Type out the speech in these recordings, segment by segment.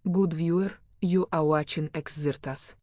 Good viewer, you are watching Xirtus.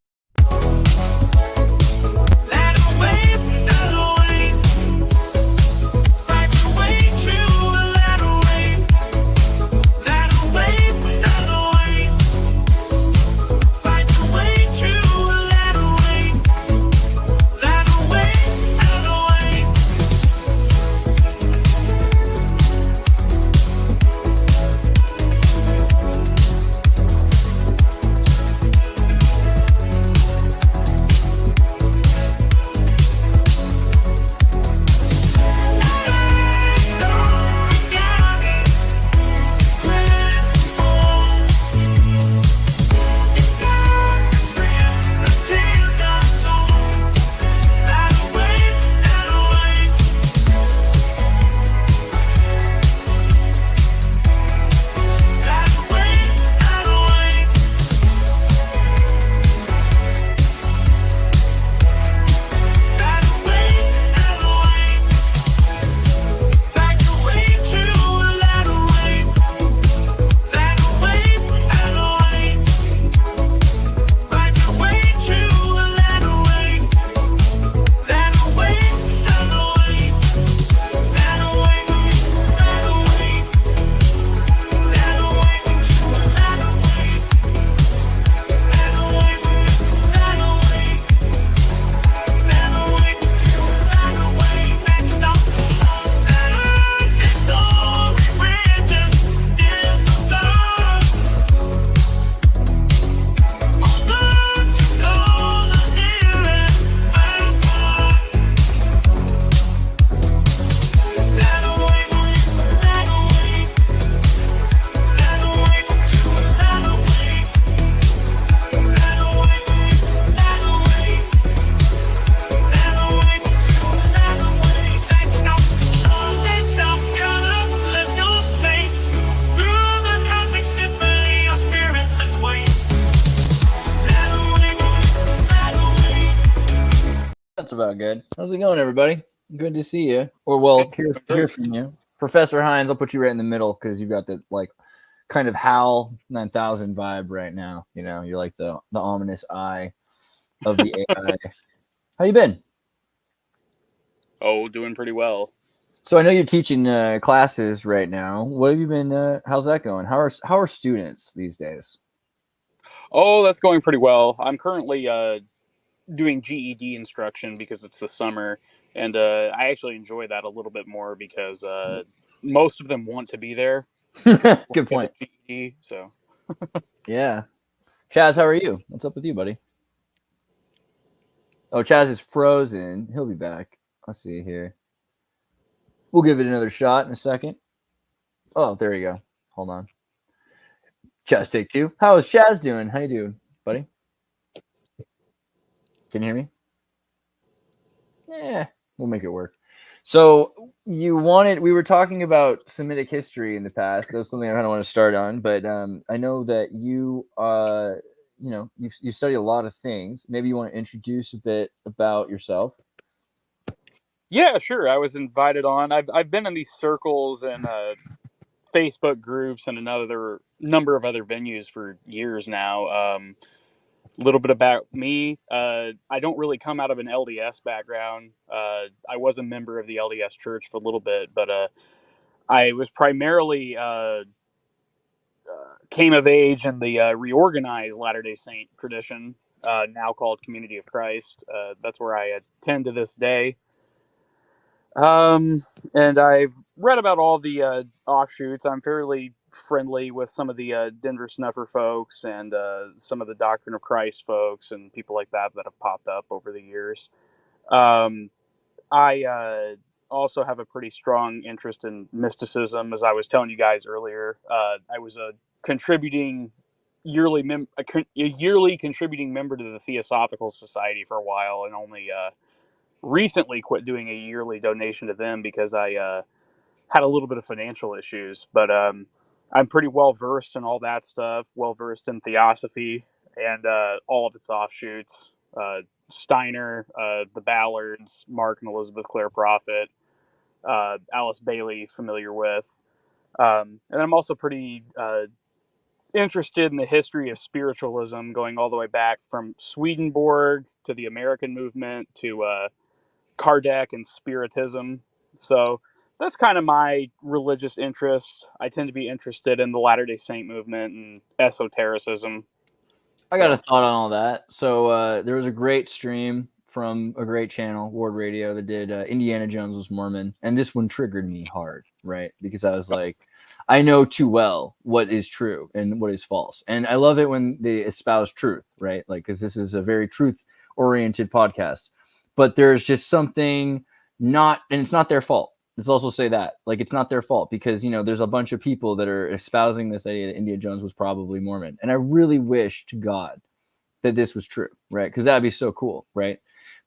That's about good. How's it going, everybody? Good to see you. Or, well, hear from you. Professor Hinds, I'll put you right in the middle because you've got the, kind of HAL 9000 vibe right now. You know, you're like the ominous eye of the AI. How you been? Oh, doing pretty well. So I know you're teaching classes right now. What have you been, how's that going? How are students these days? Oh, that's going pretty well. I'm currently doing GED instruction because it's the summer, and I actually enjoy that a little bit more because most of them want to be there. Good point. The GED, so. Yeah. Chaz, how are you? What's up with you, buddy? Oh, Chaz is frozen. He'll be back. Let's see here. We'll give it another shot in a second. Oh, there you go. Hold on. Chaz, take two. How is Chaz doing? How you doing, buddy? Can you hear me? Yeah, we'll make it work. So we were talking about Semitic history in the past. That was something I kind of want to start on, but I know that you study a lot of things. Maybe you want to introduce a bit about yourself. Yeah, sure. I was invited on. I've been in these circles and Facebook groups and another number of other venues for years now. A little bit about me. I don't really come out of an LDS background. I was a member of the LDS church for a little bit, but I was primarily came of age in the reorganized Latter-day Saint tradition, now called Community of Christ. That's where I attend to this day. And I've read about all the offshoots. I'm fairly friendly with some of the Denver Snuffer folks and some of the Doctrine of Christ folks and people like that have popped up over the years. I also have a pretty strong interest in mysticism, as I was telling you guys earlier. I was a yearly contributing member to the Theosophical Society for a while, and only recently quit doing a yearly donation to them because I had a little bit of financial issues. But I'm pretty well versed in all that stuff, well versed in theosophy and all of its offshoots. Steiner, the Ballards, Mark and Elizabeth Clare Prophet, Alice Bailey, familiar with. And I'm also pretty interested in the history of spiritualism, going all the way back from Swedenborg to the American movement to Kardec and Spiritism. So that's kind of my religious interest. I tend to be interested in the Latter-day Saint movement and esotericism. I got a thought on all that. So there was a great stream from a great channel, Ward Radio, that did Indiana Jones was Mormon, and this one triggered me hard, right? Because I was like, I know too well what is true and what is false, and I love it when they espouse truth, right? Like, because this is a very truth-oriented podcast, but there's just something not, and it's not their fault. Let's also say that, like, it's not their fault because, you know, there's a bunch of people that are espousing this idea that Indiana Jones was probably Mormon. And I really wish to God that this was true, right? Because that'd be so cool, right?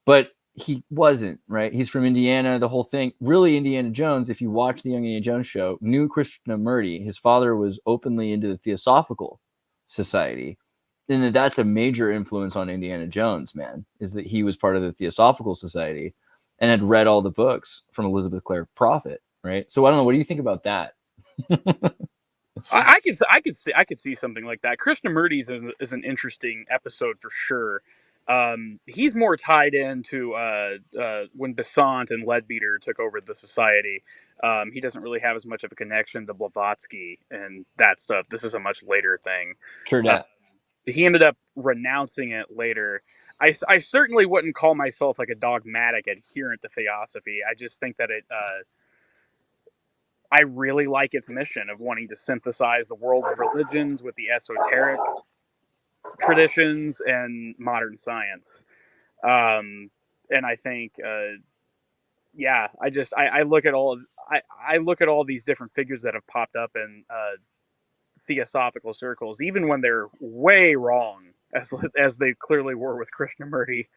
But he wasn't, right? He's from Indiana, the whole thing. Really, Indiana Jones, if you watch the Young Indiana Jones show, knew Krishnamurti. His father was openly into the Theosophical Society. And that's a major influence on Indiana Jones, man, is that he was part of the Theosophical Society and had read all the books from Elizabeth Clare Prophet, right? So I don't know. What do you think about that? I could see something like that. Krishnamurti's is an interesting episode for sure. He's more tied into when Besant and Leadbeater took over the society. He doesn't really have as much of a connection to Blavatsky and that stuff. This is a much later thing. Sure that. He ended up renouncing it later. I certainly wouldn't call myself like a dogmatic adherent to Theosophy. I just think that I really like its mission of wanting to synthesize the world's religions with the esoteric traditions and modern science. And I think, I look at I look at all these different figures that have popped up in theosophical circles, even when they're way wrong, as they clearly were with Krishnamurti.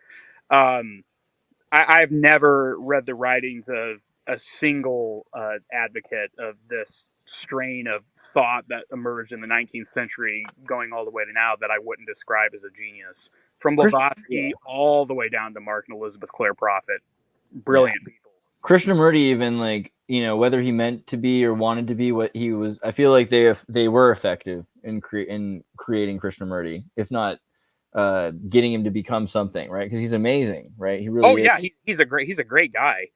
I've never read the writings of a single advocate of this strain of thought that emerged in the 19th century, going all the way to now, that I wouldn't describe as a genius. From Blavatsky all the way down to Mark and Elizabeth Clare Prophet. Brilliant people. Krishnamurti, even, like, you know, whether he meant to be or wanted to be what he was, I feel like they were effective in creating Krishnamurti, if not getting him to become something, right? Because he's amazing, right? He really. Oh yeah, he's a great guy.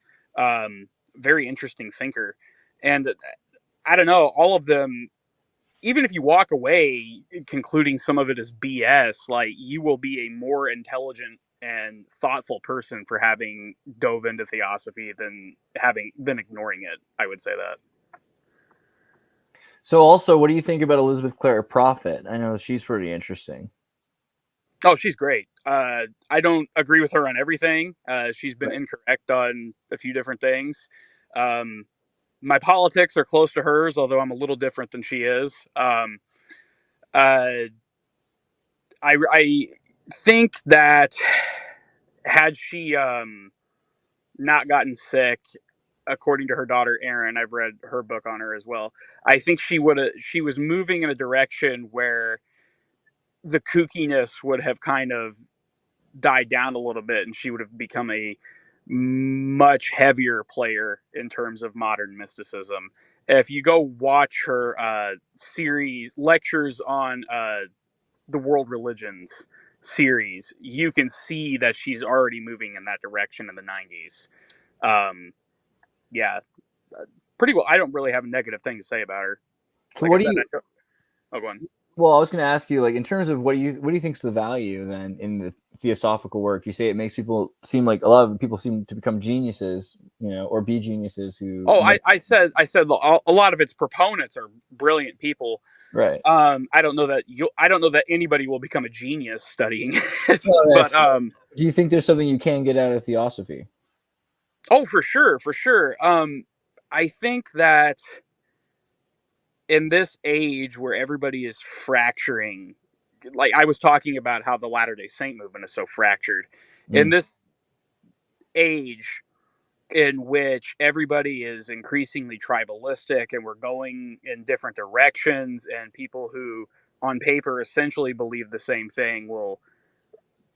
Very interesting thinker, and I don't know, all of them. Even if you walk away concluding some of it is BS, like, you will be a more intelligent and thoughtful person for having dove into theosophy than ignoring it. I would say that. So also, what do you think about Elizabeth Clare Prophet? I know she's pretty interesting. Oh, she's great. I don't agree with her on everything. She's been incorrect on a few different things. My politics are close to hers, although I'm a little different than she is. I think that had she not gotten sick, according to her daughter Erin, I've read her book on her as well, I think she was moving in a direction where the kookiness would have kind of died down a little bit, and she would have become a much heavier player in terms of modern mysticism. If you go watch her series lectures on the world religions series, you can see that she's already moving in that direction in the 90s. Yeah, pretty well. I don't really have a negative thing to say about her. So like, what do you? Oh, go on. Well, I was going to ask you, like, in terms of what do you think is the value then in the theosophical work? You say it makes people seem like a lot of people seem to become geniuses, you know, or be geniuses who. Oh, I said a lot of its proponents are brilliant people. Right. I don't know that anybody will become a genius studying it. But do you think there's something you can get out of theosophy? Oh, for sure. I think that in this age where everybody is fracturing, like I was talking about how the Latter-day Saint movement is so fractured, in this age in which everybody is increasingly tribalistic and we're going in different directions, and people who on paper essentially believe the same thing will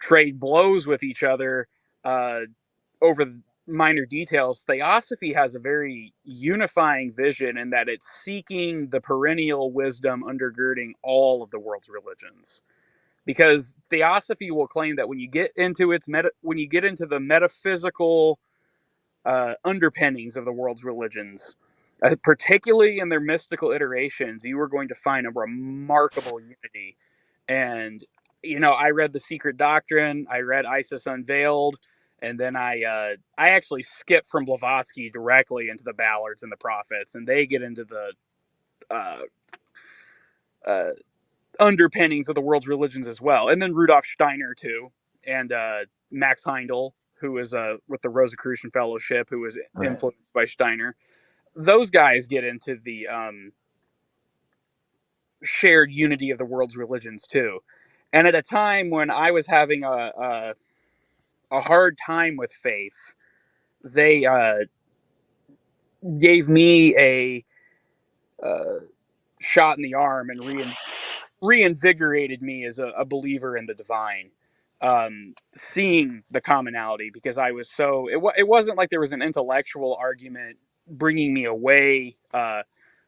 trade blows with each other over minor details, theosophy has a very unifying vision in that it's seeking the perennial wisdom undergirding all of the world's religions. Because theosophy will claim that when you get into the metaphysical underpinnings of the world's religions, particularly in their mystical iterations, you are going to find a remarkable unity. And I read The Secret Doctrine, I read Isis Unveiled, and then I actually skipped from Blavatsky directly into the Ballards and the Prophets, and they get into the uh, uh, underpinnings of the world's religions as well. And then Rudolf Steiner too, and Max Heindel, who is with the Rosicrucian Fellowship, who was influenced by Steiner. Those guys get into the shared unity of the world's religions too. And at a time when I was having a hard time with faith, they gave me a shot in the arm and reinvigorated me as a believer in the divine. Seeing the commonality, because I was it wasn't like there was an intellectual argument bringing me away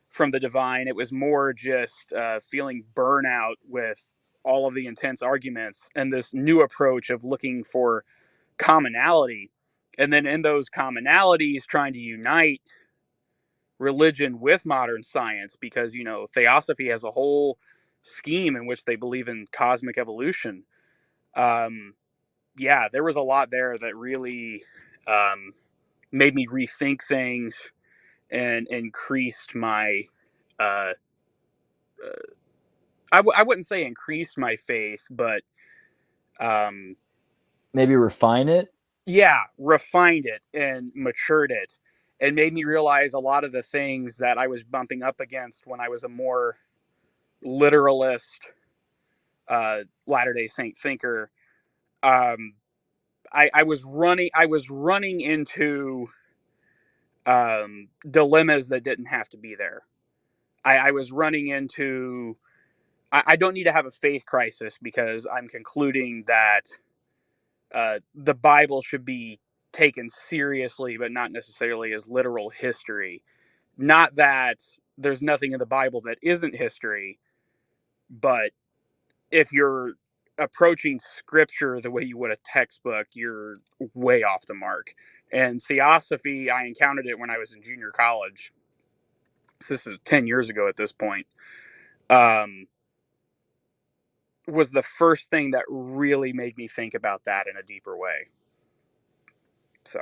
from the divine. It was more just feeling burnout with all of the intense arguments and this new approach of looking for commonality, and then in those commonalities trying to unite religion with modern science, because theosophy has a whole scheme in which they believe in cosmic evolution. Yeah, there was a lot there that really made me rethink things and increased my uh, I wouldn't say increased my faith, but maybe refine it. Yeah, refined it and matured it, and made me realize a lot of the things that I was bumping up against when I was a more literalist Latter-day Saint thinker. I was running into dilemmas that didn't have to be there. I was running into I don't need to have a faith crisis because I'm concluding that the Bible should be taken seriously, but not necessarily as literal history. Not that there's nothing in the Bible that isn't history, but if you're approaching scripture the way you would a textbook, you're way off the mark. And theosophy, I encountered it when I was in junior college. So this is 10 years ago at this point. Was the first thing that really made me think about that in a deeper way. So,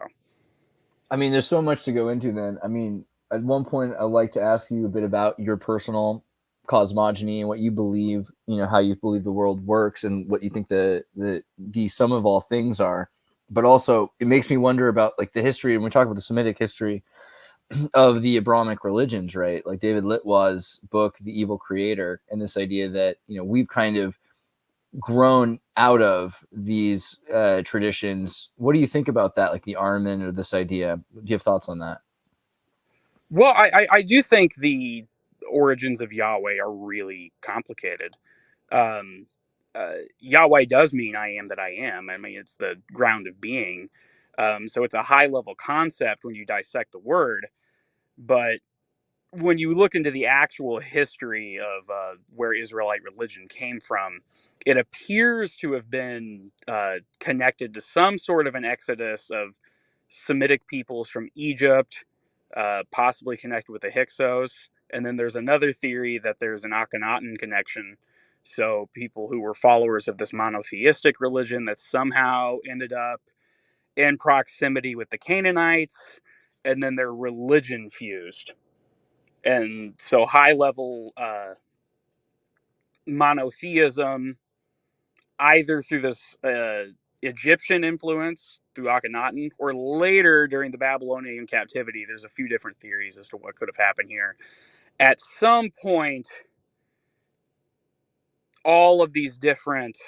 I mean, there's so much to go into then. I mean, at one point, I'd like to ask you a bit about your personal cosmogony and what you believe, how you believe the world works and what you think the sum of all things are. But also, it makes me wonder about like the history, and we talk about the Semitic history of the Abrahamic religions, right? Like David Litwaw's book, The Evil Creator, and this idea that, we've kind of grown out of these traditions. What do you think about that? Like the Armin or this idea? Do you have thoughts on that? well, I do think the origins of Yahweh are really complicated. Um, Yahweh does mean I am that I am. I mean, it's the ground of being. So it's a high level concept when you dissect the word. But when you look into the actual history of where Israelite religion came from, it appears to have been connected to some sort of an exodus of Semitic peoples from Egypt, possibly connected with the Hyksos. And then there's another theory that there's an Akhenaten connection. So people who were followers of this monotheistic religion that somehow ended up in proximity with the Canaanites, and then their religion fused. And so high level monotheism, either through this Egyptian influence through Akhenaten, or later during the Babylonian captivity. There's a few different theories as to what could have happened here. At some point, all of these different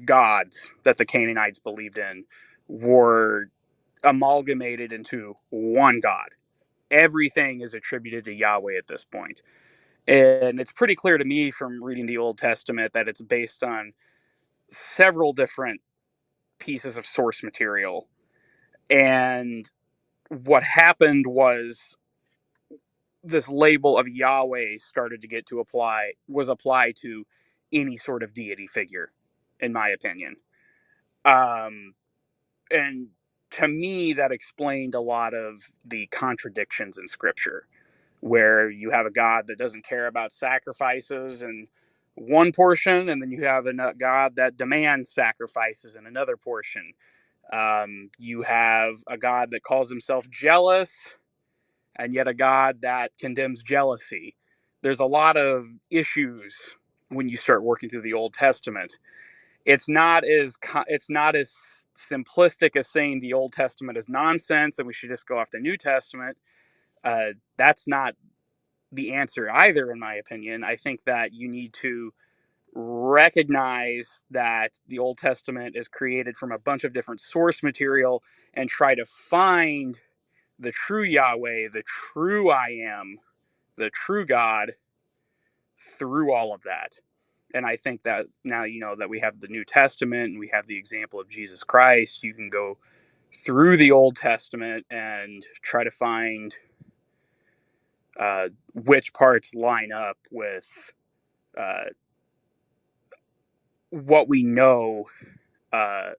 gods that the Canaanites believed in were amalgamated into one god. Everything is attributed to Yahweh at this point. And it's pretty clear to me from reading the Old Testament that it's based on several different pieces of source material. And what happened was this label of Yahweh started to get to applied to any sort of deity figure, in my opinion. And to me, that explained a lot of the contradictions in Scripture, where you have a God that doesn't care about sacrifices in one portion, and then you have a God that demands sacrifices in another portion. You have a God that calls himself jealous, and yet a God that condemns jealousy. There's a lot of issues when you start working through the Old Testament. It's not as simplistic as saying the Old Testament is nonsense and we should just go off the New Testament. That's not the answer either, in my opinion. I think that you need to recognize that the Old Testament is created from a bunch of different source material and try to find the true Yahweh, the true I am, the true God through all of that. And I think that now, that we have the New Testament and we have the example of Jesus Christ, you can go through the Old Testament and try to find which parts line up with what we know a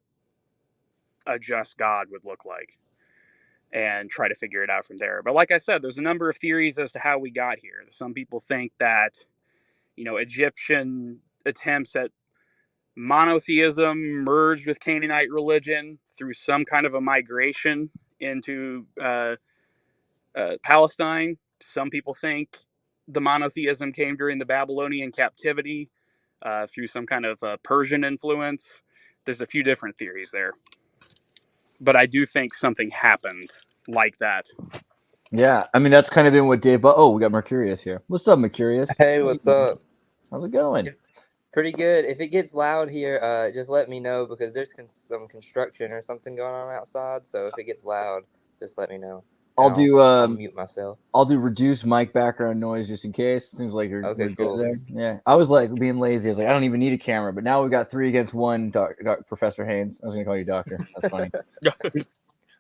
just God would look like, and try to figure it out from there. But like I said, there's a number of theories as to how we got here. Some people think that, Egyptian attempts at monotheism merged with Canaanite religion through some kind of a migration into Palestine. Some people think the monotheism came during the Babylonian captivity through some kind of Persian influence. There's a few different theories there, but I do think something happened like that. Yeah, I mean that's kind of been what Dave. Oh, we got Mercurius here. What's up, Mercurius? Hey, what's up? How's it going? Pretty good. If it gets loud here, just let me know because there's some construction or something going on outside. So if it gets loud, just let me know. I'll mute myself. I'll do reduce mic background noise just in case. Seems like you're okay. Cool. Good there. Yeah, I was like being lazy. I was like, I don't even need a camera. But now we got 3 against 1. Professor Hinds. I was gonna call you Doctor. That's funny.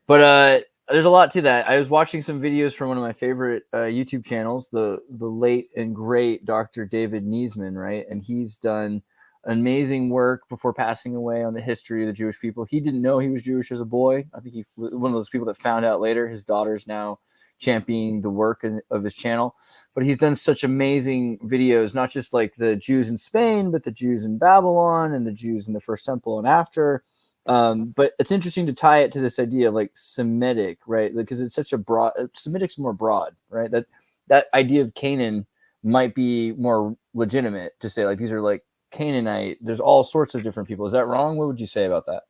But there's a lot to that. I was watching some videos from one of my favorite YouTube channels, the late and great Dr. David Niesman, right? And he's done amazing work before passing away on the history of the Jewish people. He didn't know he was Jewish as a boy. I think he was one of those people that found out later. His daughter's now championing the work of his channel. But he's done such amazing videos, not just like the Jews in Spain, but the Jews in Babylon and the Jews in the First Temple and after. But it's interesting to tie it to this idea of like Semitic, right? Because it's such a broad, Semitic's more broad, right? That idea of Canaan might be more legitimate to say like these are like Canaanite. There's all sorts of different people. Is that wrong? What would you say about that?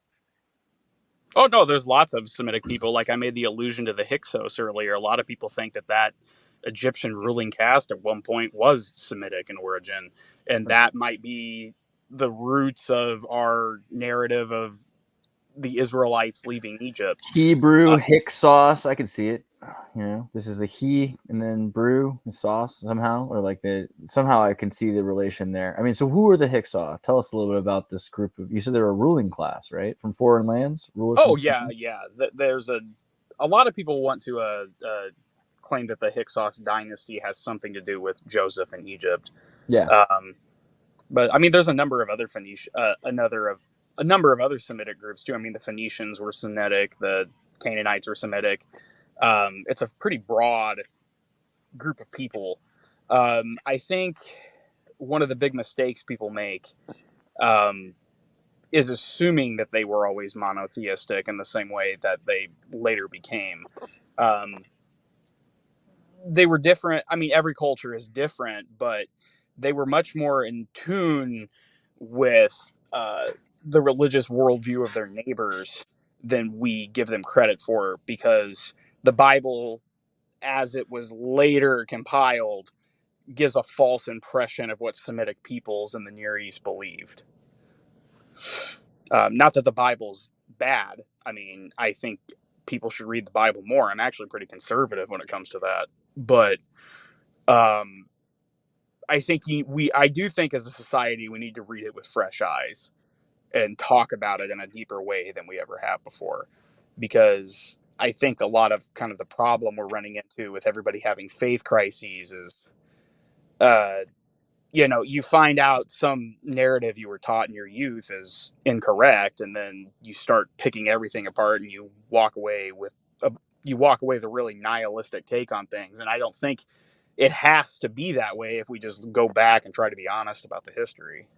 Oh no, there's lots of Semitic people. Like I made the allusion to the Hyksos earlier. A lot of people think that Egyptian ruling caste at one point was Semitic in origin, and that might be the roots of our narrative of the Israelites leaving Egypt. Hebrew Hyksos, I can see it. This is the he and then brew and sauce somehow, or like somehow I can see the relation there. I mean, so who are the Hyksos? Tell us a little bit about this group of. You said they're a ruling class, right, from foreign lands. Rulers. Oh yeah. There's a lot of people want to claim that the Hyksos dynasty has something to do with Joseph in Egypt. Yeah. But I mean, there's a number of other a number of other Semitic groups too. I mean, the Phoenicians were Semitic, the Canaanites were Semitic. It's a pretty broad group of people. I think one of the big mistakes people make is assuming that they were always monotheistic in the same way that they later became. They were different. I mean, every culture is different, but they were much more in tune with the religious worldview of their neighbors than we give them credit for, because the Bible, as it was later compiled, gives a false impression of what Semitic peoples in the Near East believed. Not that the Bible's bad. I mean, I think people should read the Bible more. I'm actually pretty conservative when it comes to that. But I think I do think as a society we need to read it with fresh eyes and talk about it in a deeper way than we ever have before. Because I think a lot of kind of the problem we're running into with everybody having faith crises is, you find out some narrative you were taught in your youth is incorrect, and then you start picking everything apart, and you walk away with a really nihilistic take on things. And I don't think it has to be that way if we just go back and try to be honest about the history.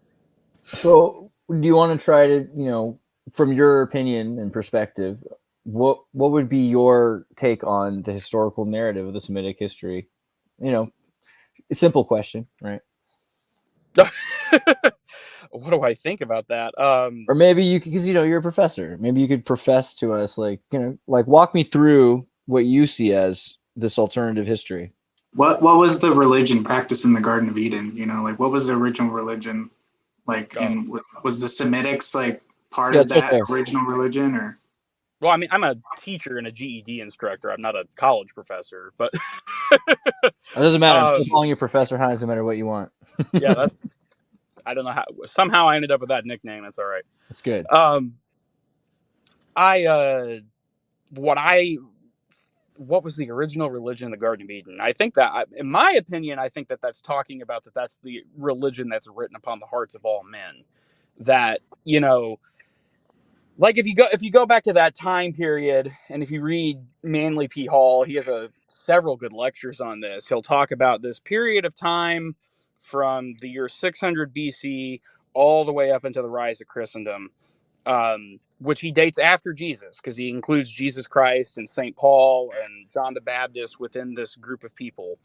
So, do you want to try to, from your opinion and perspective, what would be your take on the historical narrative of the Semitic history? A simple question, right? What do I think about that? Or maybe you could, because you're a professor. Maybe you could profess to us, like walk me through what you see as this alternative history. What was the religion practiced in the Garden of Eden? What was the original religion? And was the Semitics part of that original religion, or? Well, I mean, I'm a teacher and a GED instructor. I'm not a college professor, but it doesn't matter. I'm calling you Professor Hinds no matter what you want. Yeah, I don't know how. Somehow I ended up with that nickname. That's all right. That's good. What was the original religion in the Garden of Eden? I think that, in my opinion, that's talking about that's the religion that's written upon the hearts of all men. That, like if you go back to that time period, and if you read Manly P. Hall, he has several good lectures on this. He'll talk about this period of time from the year 600 BC all the way up into the rise of Christendom, which he dates after Jesus, because he includes Jesus Christ and St. Paul and John the Baptist within this group of people.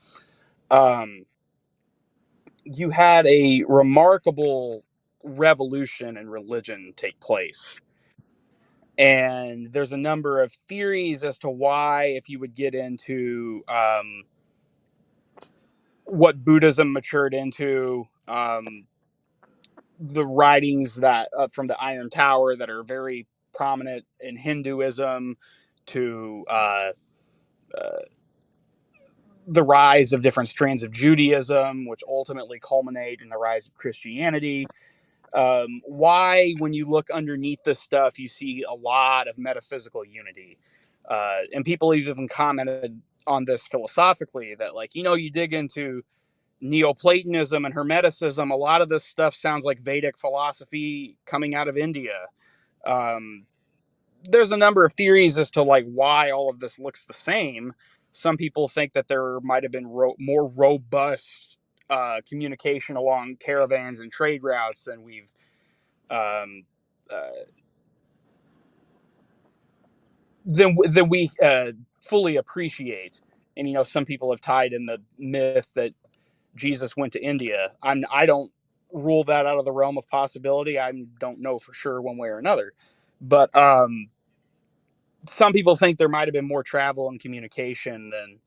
You had a remarkable revolution in religion take place. And there's a number of theories as to why, if you would get into what Buddhism matured into, the writings that from the Iron Tower that are very prominent in Hinduism, to the rise of different strands of Judaism, which ultimately culminate in the rise of Christianity. Why, when you look underneath this stuff, you see a lot of metaphysical unity. And people even commented on this philosophically, that you dig into Neoplatonism and Hermeticism, a lot of this stuff sounds like Vedic philosophy coming out of India. There's a number of theories as to why all of this looks the same. Some people think that there might have been more robust communication along caravans and trade routes than we fully appreciate. And some people have tied in the myth that Jesus went to India. I don't rule that out of the realm of possibility. I don't know for sure one way or another, but some people think there might have been more travel and communication than,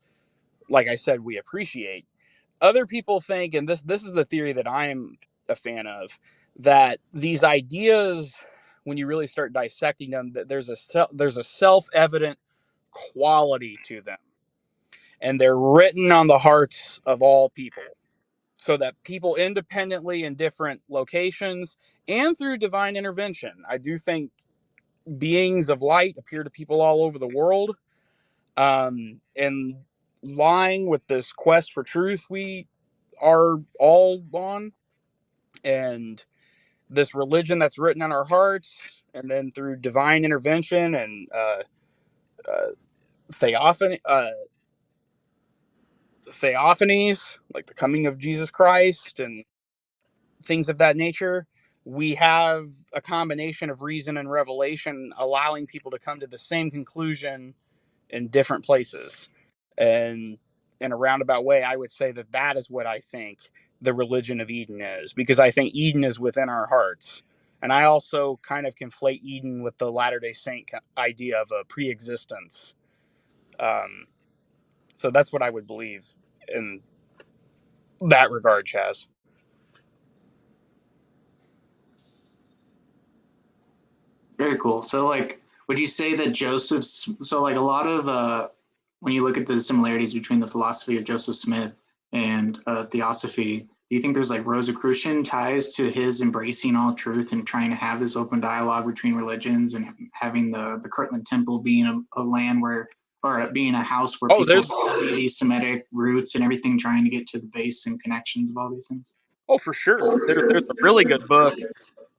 like I said, we appreciate. Other people think, and this is the theory that I am a fan of, that these ideas, when you really start dissecting them, that there's a self-evident quality to them, and they're written on the hearts of all people, so that people independently in different locations and through divine intervention. I do think beings of light appear to people all over the world, and lying with this quest for truth we are all on, and this religion that's written on our hearts, and then through divine intervention and theophanies, like the coming of Jesus Christ and things of that nature, we have a combination of reason and revelation allowing people to come to the same conclusion in different places. And in a roundabout way, I would say that is what I think the religion of Eden is, because I think Eden is within our hearts. And I also kind of conflate Eden with the Latter-day Saint idea of a pre-existence. So that's what I would believe in that regard, Chaz. Very cool. So would you say that Joseph's, a lot of, when you look at the similarities between the philosophy of Joseph Smith and theosophy, do you think there's like Rosicrucian ties to his embracing all truth and trying to have this open dialogue between religions, and having the Kirtland Temple being a land where, or being a house where people study these Semitic roots and everything, trying to get to the base and connections of all these things? Oh, for sure. There's a really good book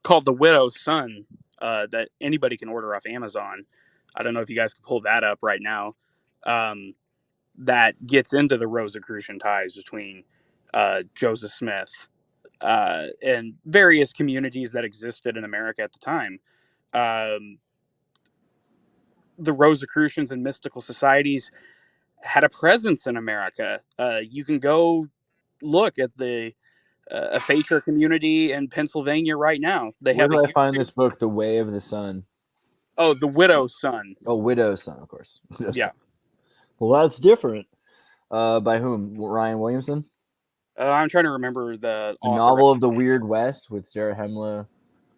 called The Widow's Son that anybody can order off Amazon. I don't know if you guys can pull that up right now. That gets into the Rosicrucian ties between Joseph Smith and various communities that existed in America at the time. The Rosicrucians and mystical societies had a presence in America. You can go look at the Phaedra community in Pennsylvania right now. Where do I find this book, The Way of the Sun? Oh, The Widow's Son. Oh, Widow's Son, of course. Yeah. Well, that's different. By whom? Ryan Williamson? I'm trying to remember the author. Novel of the Weird West with Jared Hemla,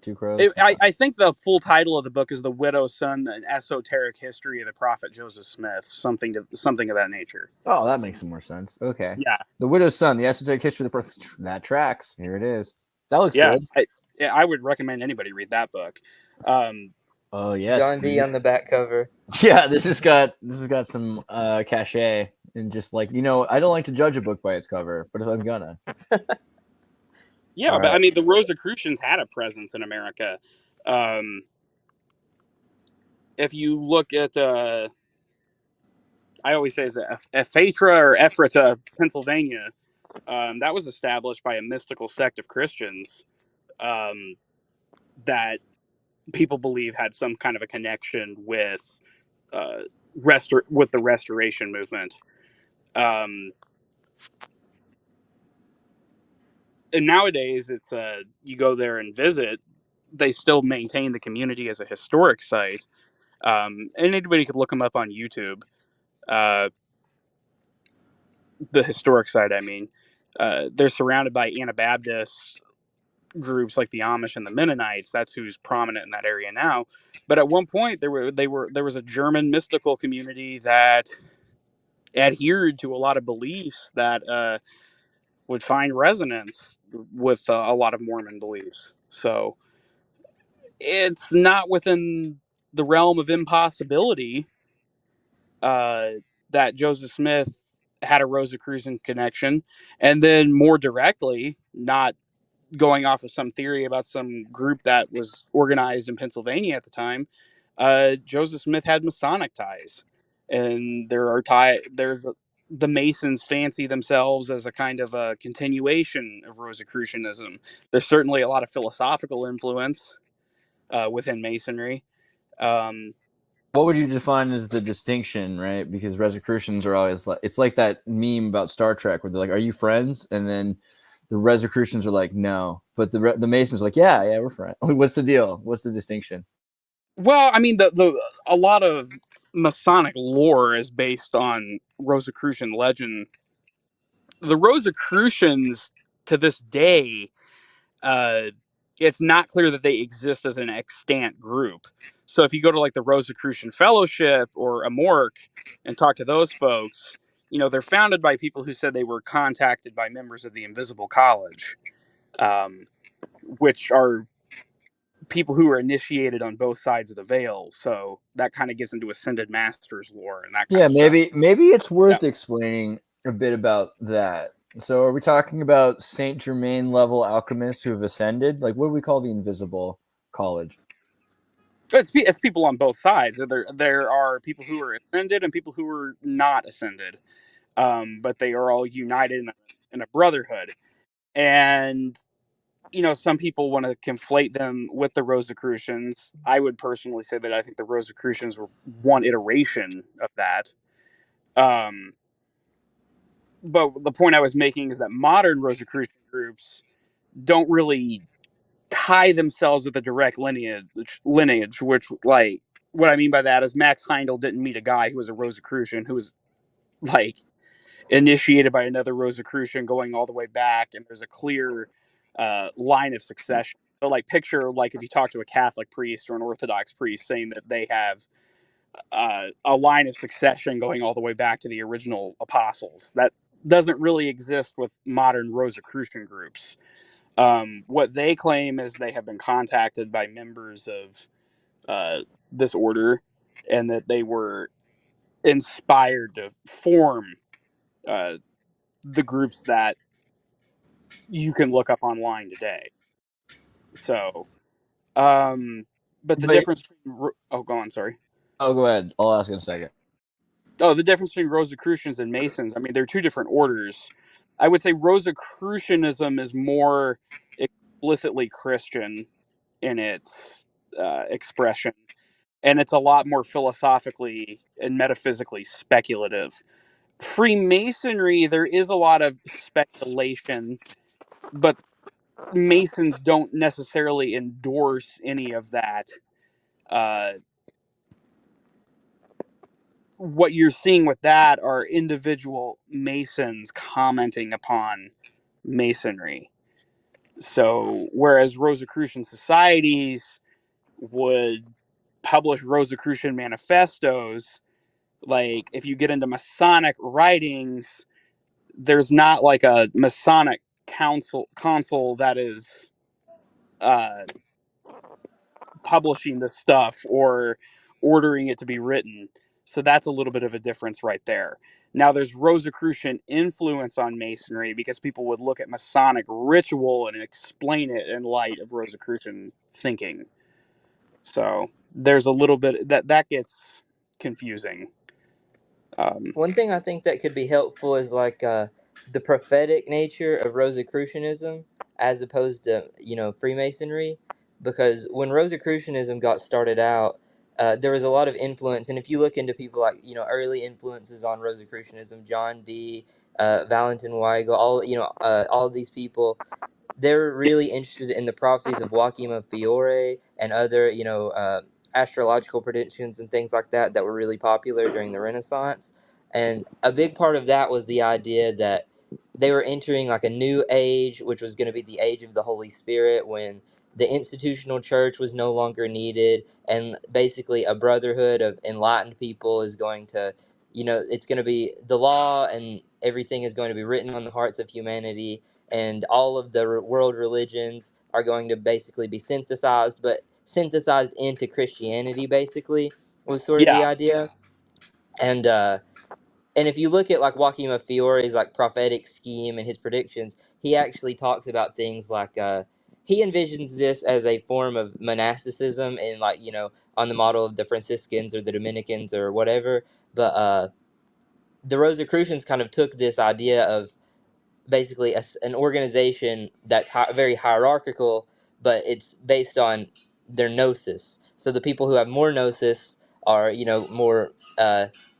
Two Crows. I think the full title of the book is The Widow's Son, An Esoteric History of the Prophet Joseph Smith, something of that nature. Oh, that makes some more sense. Okay. Yeah. The Widow's Son, The Esoteric History of the Prophet. That tracks. Here it is. That looks good. I would recommend anybody read that book. Oh yes, John D on the back cover. Yeah, this has got some cachet, and just like, I don't like to judge a book by its cover, but if I'm gonna. Yeah, but I mean, the Rosicrucians had a presence in America. If you look at, I always say, is Ephrata or Ephrata, Pennsylvania, that was established by a mystical sect of Christians that people believe had some kind of a connection with the Restoration movement. And nowadays, it's you go there and visit. They still maintain the community as a historic site, and anybody could look them up on YouTube. The historic site, I mean, they're surrounded by Anabaptist groups like the Amish and the Mennonites. That's who's prominent in that area now. But at one point, there was a German mystical community that adhered to a lot of beliefs that would find resonance with a lot of Mormon beliefs. So it's not within the realm of impossibility that Joseph Smith had a Rosicrucian connection, and then more directly, not going off of some theory about some group that was organized in Pennsylvania at the time, Joseph Smith had Masonic ties, and the Masons fancy themselves as a kind of a continuation of Rosicrucianism. There's certainly a lot of philosophical influence within Masonry. What would you define as the distinction, right? Because Rosicrucians are always like, it's like that meme about Star Trek where they're like, "Are you friends?" And then the Rosicrucians are like, "No," but the Masons are like, "Yeah, we're friends." What's the deal? What's the distinction? Well, I mean, a lot of Masonic lore is based on Rosicrucian legend. The Rosicrucians, to this day, it's not clear that they exist as an extant group. So if you go to like the Rosicrucian Fellowship or Amorc and talk to those folks, they're founded by people who said they were contacted by members of the Invisible College, which are people who are initiated on both sides of the veil. So that kind of gets into Ascended Masters lore and that kind of stuff. Maybe it's worth explaining a bit about that. So are we talking about Saint Germain level alchemists who have ascended? Like, what do we call the Invisible College? It's people on both sides. There are people who are ascended and people who are not ascended, but they are all united in a brotherhood. And some people want to conflate them with the Rosicrucians. I would personally say that I think the Rosicrucians were one iteration of that. But the point I was making is that modern Rosicrucian groups don't really tie themselves with a direct lineage, which, like, what I mean by that is Max Heindel didn't meet a guy who was a Rosicrucian who was, like, initiated by another Rosicrucian going all the way back, and there's a clear line of succession. So, like, picture, like, if you talk to a Catholic priest or an Orthodox priest saying that they have a line of succession going all the way back to the original apostles. doesn't really exist with modern Rosicrucian groups. What they claim is they have been contacted by members of this order, and that they were inspired to form the groups that you can look up online today. So, but the difference between, oh, go on, sorry. Oh, go ahead. I'll ask in a second. Oh, the difference between Rosicrucians and Masons. I mean, they're two different orders. I would say Rosicrucianism is more explicitly Christian in its expression, and it's a lot more philosophically and metaphysically speculative. Freemasonry, there is a lot of speculation, but Masons don't necessarily endorse any of that. What you're seeing with that are individual Masons commenting upon Masonry. So, whereas Rosicrucian societies would publish Rosicrucian manifestos, like if you get into Masonic writings, there's not like a Masonic council that is publishing this stuff or ordering it to be written. So that's a little bit of a difference right there. Now there's Rosicrucian influence on Masonry because people would look at Masonic ritual and explain it in light of Rosicrucian thinking. So there's a little bit that gets confusing. One thing I think that could be helpful is like the prophetic nature of Rosicrucianism as opposed to Freemasonry, because when Rosicrucianism got started out, there was a lot of influence, and if you look into people like early influences on Rosicrucianism, John Dee, Valentin Weigel, all of these people, they're really interested in the prophecies of Joachim of Fiore and other astrological predictions and things like that were really popular during the Renaissance. And a big part of that was the idea that they were entering like a new age, which was going to be the age of the Holy Spirit, when the institutional church was no longer needed, and basically a brotherhood of enlightened people is going to, it's going to be the law, and everything is going to be written on the hearts of humanity, and all of the world religions are going to basically be synthesized, but synthesized into Christianity, basically, was sort of the idea. And if you look at like Joachim of Fiore's like prophetic scheme and his predictions, he actually talks about things like he envisions this as a form of monasticism, and like on the model of the Franciscans or the Dominicans or whatever. But the Rosicrucians kind of took this idea of basically an organization that's very hierarchical, but it's based on their gnosis. So the people who have more gnosis are, more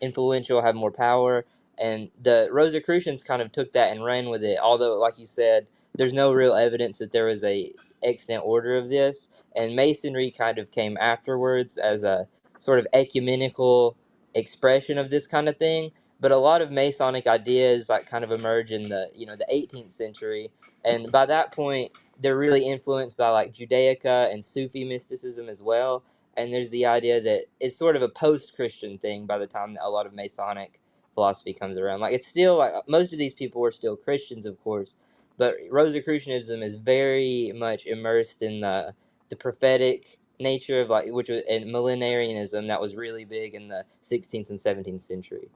influential, have more power. And the Rosicrucians kind of took that and ran with it. Although, like you said, there's no real evidence that there was a extant order of this. And Masonry kind of came afterwards as a sort of ecumenical expression of this kind of thing. But a lot of Masonic ideas like kind of emerge in the 18th century, and by that point they're really influenced by like Judaica and Sufi mysticism as well. And there's the idea that it's sort of a post-Christian thing by the time that a lot of Masonic philosophy comes around. Like, it's still like most of these people were still Christians, of course, but Rosicrucianism is very much immersed in the prophetic nature of which was and millenarianism that was really big in the 16th and 17th century.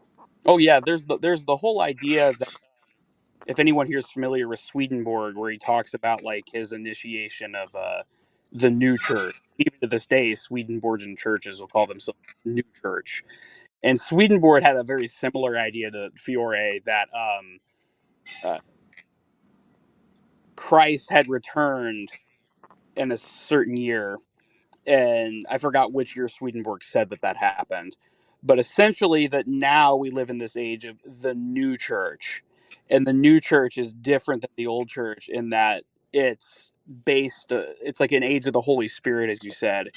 Oh yeah, there's the whole idea that if anyone here is familiar with Swedenborg, where he talks about like his initiation of the new church. Even to this day, Swedenborgian churches will call themselves new church. And Swedenborg had a very similar idea to Fiore that Christ had returned in a certain year, and I forgot which year Swedenborg said that happened, but essentially that now we live in this age of the new church, and the new church is different than the old church in that it's based it's like an age of the Holy Spirit, as you said,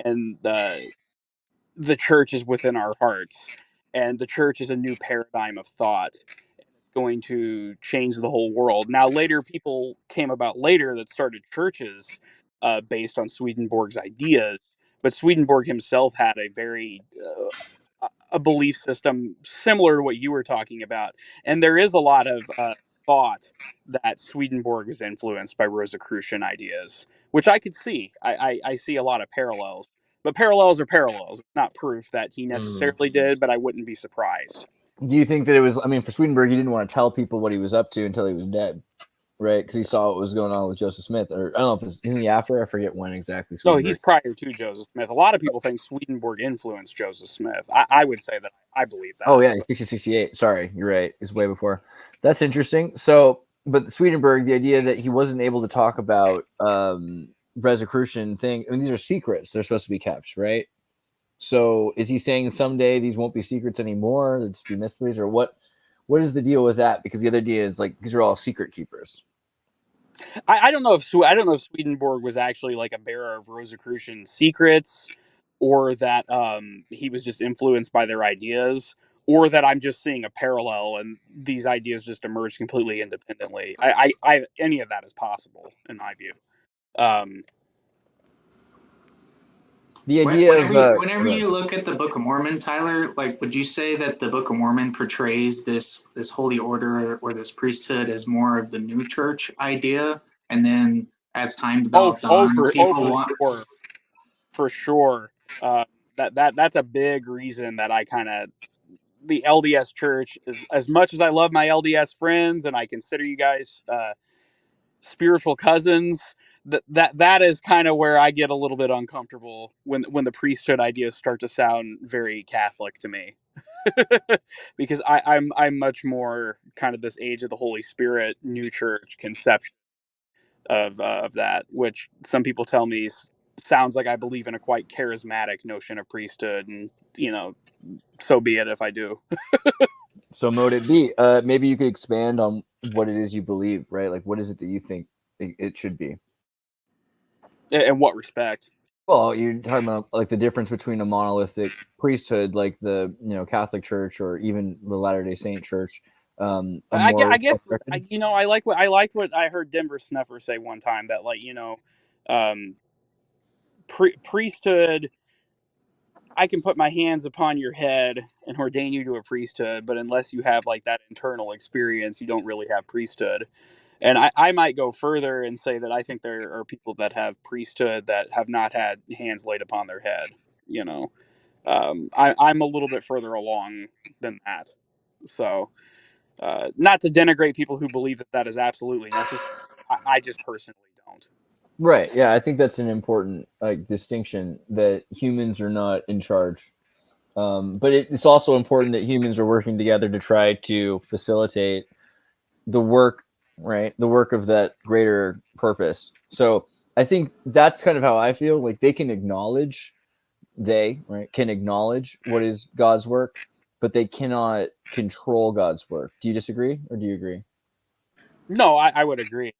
and the church is within our hearts, and the church is a new paradigm of thought, and it's going to change the whole world. Now later people came about later that started churches based on Swedenborg's ideas, but Swedenborg himself had a very a belief system similar to what you were talking about. And there is a lot of thought that Swedenborg is influenced by Rosicrucian ideas, which I could see. I see a lot of parallels. But parallels are parallels. It's not proof that he necessarily did, but I wouldn't be surprised. Do you think that it was, I mean, for Swedenborg, he didn't want to tell people what he was up to until he was dead, right? Because he saw what was going on with Joseph Smith. Or I don't know if it's, isn't he after? I forget when exactly. No, he's prior to Joseph Smith. A lot of people think Swedenborg influenced Joseph Smith. I would say that I believe that. Oh, yeah, 68. Sorry, you're right. It's way before. That's interesting. So, but Swedenborg, the idea that he wasn't able to talk about Rosicrucian thing, I mean, these are secrets. They're supposed to be kept, right? So is he saying someday these won't be secrets anymore? They'll just be mysteries, or what? What is the deal with that? Because the other idea is like these are all secret keepers. I don't know if Swedenborg was actually like a bearer of Rosicrucian secrets, or that he was just influenced by their ideas, or that I'm just seeing a parallel and these ideas just emerged completely independently. Any of that is possible in my view. The idea whenever you look at the Book of Mormon, Tyler, like, would you say that the Book of Mormon portrays this holy order or this priesthood as more of the new church idea, and then as time developed for sure. That's a big reason that I kind of, the LDS church is, as much as I love my LDS friends and I consider you guys spiritual cousins, that is kind of where I get a little bit uncomfortable when the priesthood ideas start to sound very Catholic to me. Because I'm much more kind of this age of the Holy Spirit, new church conception of that, which some people tell me sounds like I believe in a quite charismatic notion of priesthood, and so be it if I do. So mote it be. Maybe you could expand on what it is you believe, right? Like, what is it that you think it should be? In what respect? Well, you're talking about like the difference between a monolithic priesthood, like the Catholic Church, or even the Latter-day Saint Church. I guess I like what I heard Denver Snuffer say one time, that priesthood. I can put my hands upon your head and ordain you to a priesthood, but unless you have like that internal experience, you don't really have priesthood. And I might go further and say that I think there are people that have priesthood that have not had hands laid upon their head. I'm a little bit further along than that. So, not to denigrate people who believe that is absolutely necessary. I just personally don't. Right. Yeah, I think that's an important distinction, that humans are not in charge. But it's also important that humans are working together to try to facilitate the work, right? The work of that greater purpose. So I think that's kind of how I feel. Like they can acknowledge, can acknowledge what is God's work, but they cannot control God's work. Do you disagree, or do you agree? No, I would agree.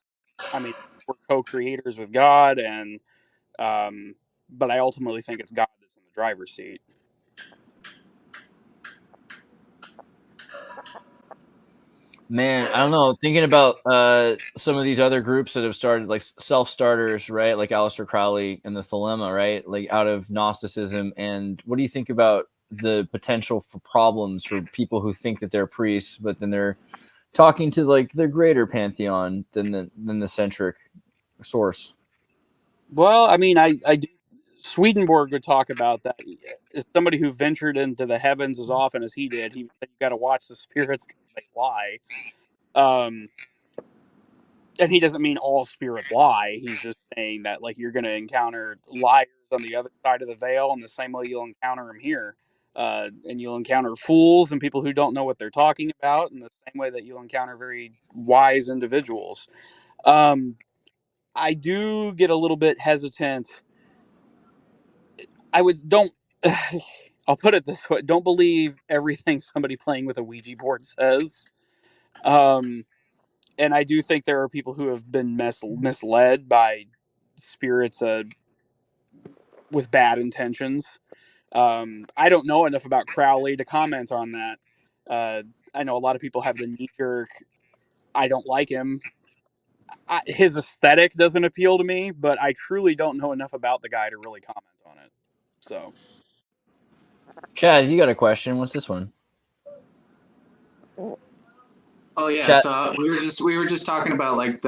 I mean, we're co-creators with God, and but I ultimately think it's God that's in the driver's seat. Man, I don't know. Thinking about some of these other groups that have started, like self-starters, right? Like Aleister Crowley and the Thelema, right? Like out of Gnosticism. And what do you think about the potential for problems for people who think that they're priests, but then they're talking to like the greater pantheon than the centric source? Well, I mean, I do. Swedenborg would talk about that. As somebody who ventured into the heavens as often as he did, he said you got to watch the spirits because they lie. And he doesn't mean all spirits lie. He's just saying that like you're going to encounter liars on the other side of the veil in the same way you'll encounter them here. And you'll encounter fools and people who don't know what they're talking about in the same way that you'll encounter very wise individuals. I do get a little bit hesitant. I'll put it this way: don't believe everything somebody playing with a Ouija board says. And I do think there are people who have been misled by spirits with bad intentions. I don't know enough about Crowley to comment on that. I know a lot of people have the knee jerk, I don't like him. His aesthetic doesn't appeal to me, but I truly don't know enough about the guy to really comment on it. So, Chad, you got a question? What's this one? Oh yeah, Chad. so we were just talking about like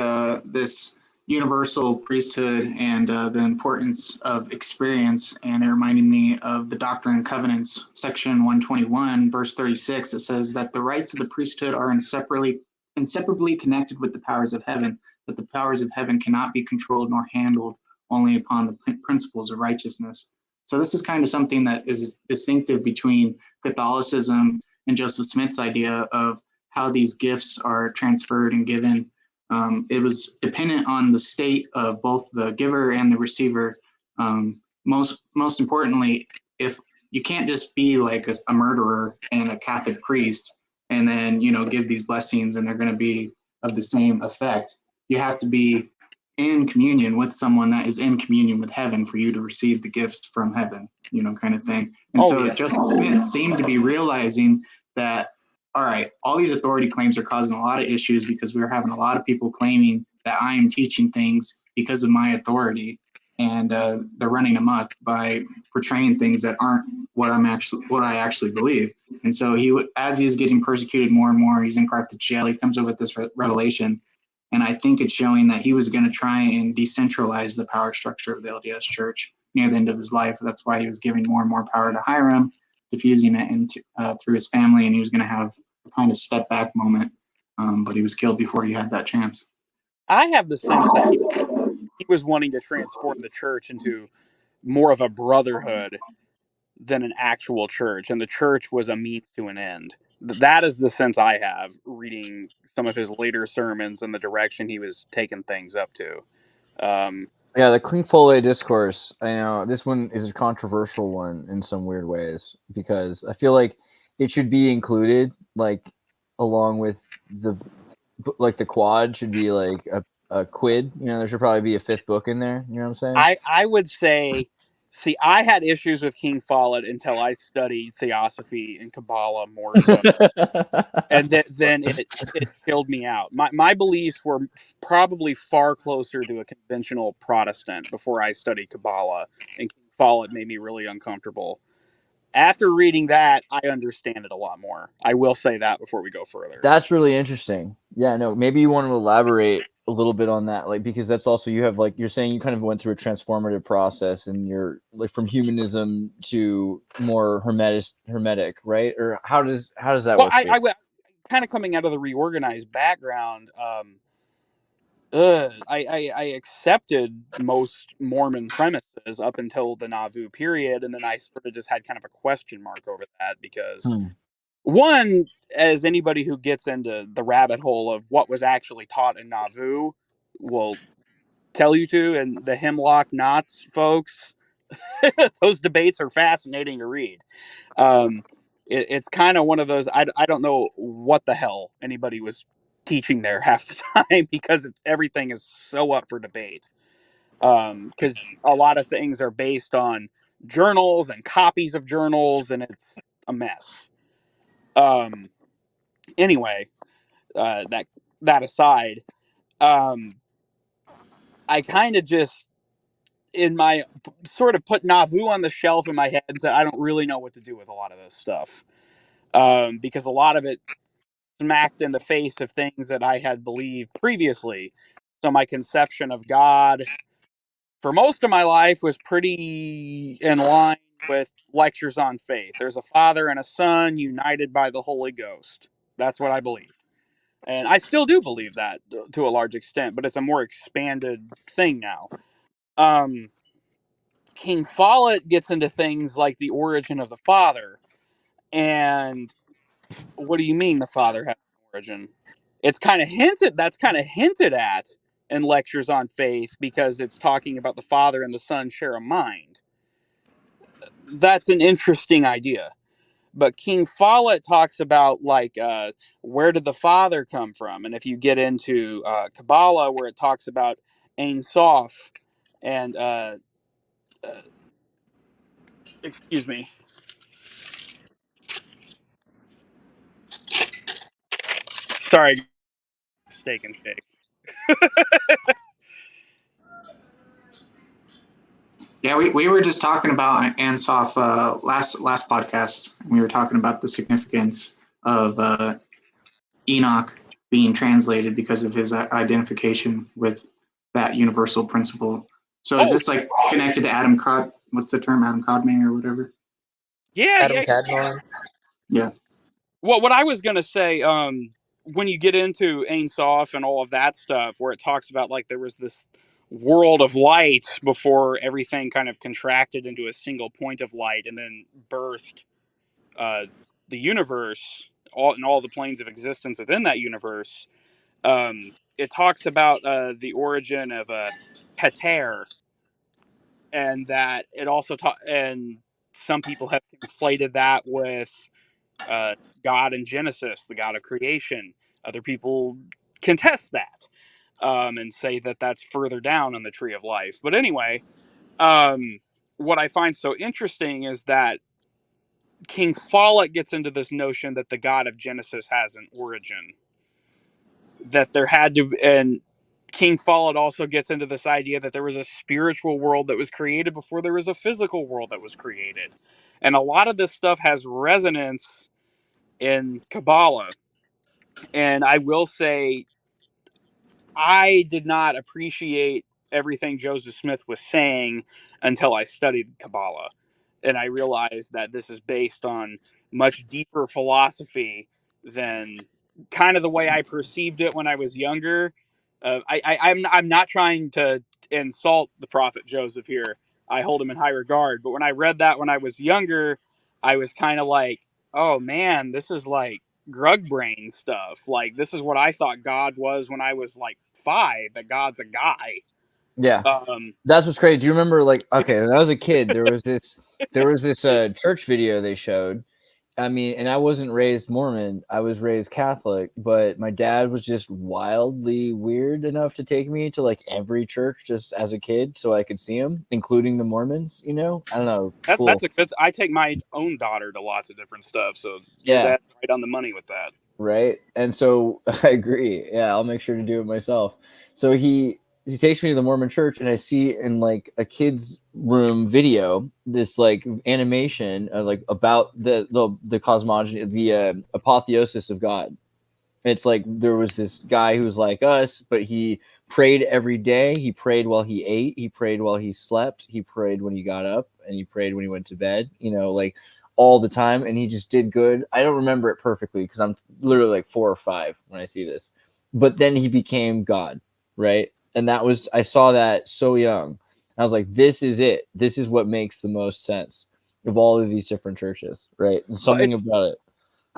this universal priesthood and the importance of experience, and it reminded me of the Doctrine and Covenants, section 121, verse 36. It says that the rights of the priesthood are inseparably connected with the powers of heaven, that the powers of heaven cannot be controlled nor handled only upon the principles of righteousness. So this is kind of something that is distinctive between Catholicism and Joseph Smith's idea of how these gifts are transferred and given. It was dependent on the state of both the giver and the receiver. Most importantly, if you can't just be like a murderer and a Catholic priest and then give these blessings and they're going to be of the same effect. You have to be in communion with someone that is in communion with heaven for you to receive the gifts from heaven, kind of thing. And Joseph Smith seemed to be realizing that, all right, all these authority claims are causing a lot of issues because we're having a lot of people claiming that I am teaching things because of my authority, and they're running amok by portraying things that aren't what I actually believe. And so as he's getting persecuted more and more, he's in Carthage jail. He comes up with this revelation, and I think it's showing that he was going to try and decentralize the power structure of the LDS Church near the end of his life. That's why he was giving more and more power to Hiram, diffusing it into through his family, and he was going to have a kind of step back moment. But he was killed before he had that chance. I have the sense that he was wanting to transform the church into more of a brotherhood than an actual church, and the church was a means to an end. That is the sense I have reading some of his later sermons and the direction he was taking things up to. Yeah, the King Follett discourse. I know this one is a controversial one in some weird ways because I feel like it should be included, like along with the quad should be like a quid. There should probably be a fifth book in there. You know what I'm saying? I would say, see, I had issues with King Follett until I studied Theosophy and Kabbalah more so. And then it chilled me out. My beliefs were probably far closer to a conventional Protestant before I studied Kabbalah, and King Follett made me really uncomfortable. After reading that, I understand it a lot more. I will say that before we go further. That's really interesting. Yeah, no, maybe you want to elaborate a little bit on that, like, because that's also, you have, like, you're saying you kind of went through a transformative process and you're like from humanism to more hermetic, right? Or how does that work? I kind of coming out of the reorganized background, I accepted most Mormon premises up until the Nauvoo period, and then I sort of just had kind of a question mark over that because one, as anybody who gets into the rabbit hole of what was actually taught in Nauvoo will tell you to, and the Hemlock Knots folks, those debates are fascinating to read. It's kind of one of those, I don't know what the hell anybody was teaching there half the time because everything is so up for debate. Because a lot of things are based on journals and copies of journals, and it's a mess. Anyway, that aside, I kind of just in my sort of put Nauvoo on the shelf in my head and said I don't really know what to do with a lot of this stuff, because a lot of it smacked in the face of things that I had believed previously. So my conception of God for most of my life was pretty in line with lectures on faith. There's a Father and a Son united by the Holy Ghost. That's what I believed. And I still do believe that to a large extent, but it's a more expanded thing now. King Follett gets into things like the origin of the Father. And what do you mean the Father has an origin? That's kind of hinted at in lectures on faith because it's talking about the Father and the Son share a mind. That's an interesting idea. But King Follett talks about where did the Father come from? And if you get into Kabbalah, where it talks about Ein Sof and excuse me. Sorry, Steak and Shake. Yeah, we were just talking about Ansoff last podcast. We were talking about the significance of Enoch being translated because of his identification with that universal principle. So is this like connected to Adam Cod? What's the term, Adam Codman or whatever? Yeah, Adam yeah. Cadmon. Yeah. Well, what I was gonna say, when you get into Ein Sof and all of that stuff, where it talks about like there was this world of light before everything kind of contracted into a single point of light, and then birthed the universe, all the planes of existence within that universe. It talks about the origin of Heter, and that it also and some people have conflated that with uh, God in Genesis, the God of creation. Other people contest that and say that that's further down on the tree of life. But anyway, what I find so interesting is that King Follett gets into this notion that the God of Genesis has an origin, that there had to, and King Follett also gets into this idea that there was a spiritual world that was created before there was a physical world that was created. And a lot of this stuff has resonance in Kabbalah. And I will say, I did not appreciate everything Joseph Smith was saying until I studied Kabbalah. And I realized that this is based on much deeper philosophy than kind of the way I perceived it when I was younger. I'm not trying to insult the prophet Joseph here. I hold him in high regard. But when I read that when I was younger, I was kind of like, oh man, this is like grug brain stuff. Like, this is what I thought God was when I was like 5, that God's a guy. Yeah. That's what's crazy. Do you remember, like, okay, when I was a kid, there was this church video they showed. I mean, and I wasn't raised Mormon. I was raised Catholic, but my dad was just wildly weird enough to take me to like every church just as a kid so I could see them, including the Mormons, you know? I don't know. Cool. That's a good. I take my own daughter to lots of different stuff, so your dad's right on the money with that. Right. And so I agree. Yeah, I'll make sure to do it myself. So he takes me to the Mormon church, and I see in like a kid's room video this like animation like about the cosmology, the apotheosis of God. It's like there was this guy who was like us, but he prayed every day. He prayed while he ate. He prayed while he slept. He prayed when he got up, and he prayed when he went to bed. You know, like all the time, and he just did good. I don't remember it perfectly because I'm literally like 4 or 5 when I see this. But then he became God, right? And that was, I saw that so young. I was like, this is it. This is what makes the most sense of all of these different churches, right? And something about it.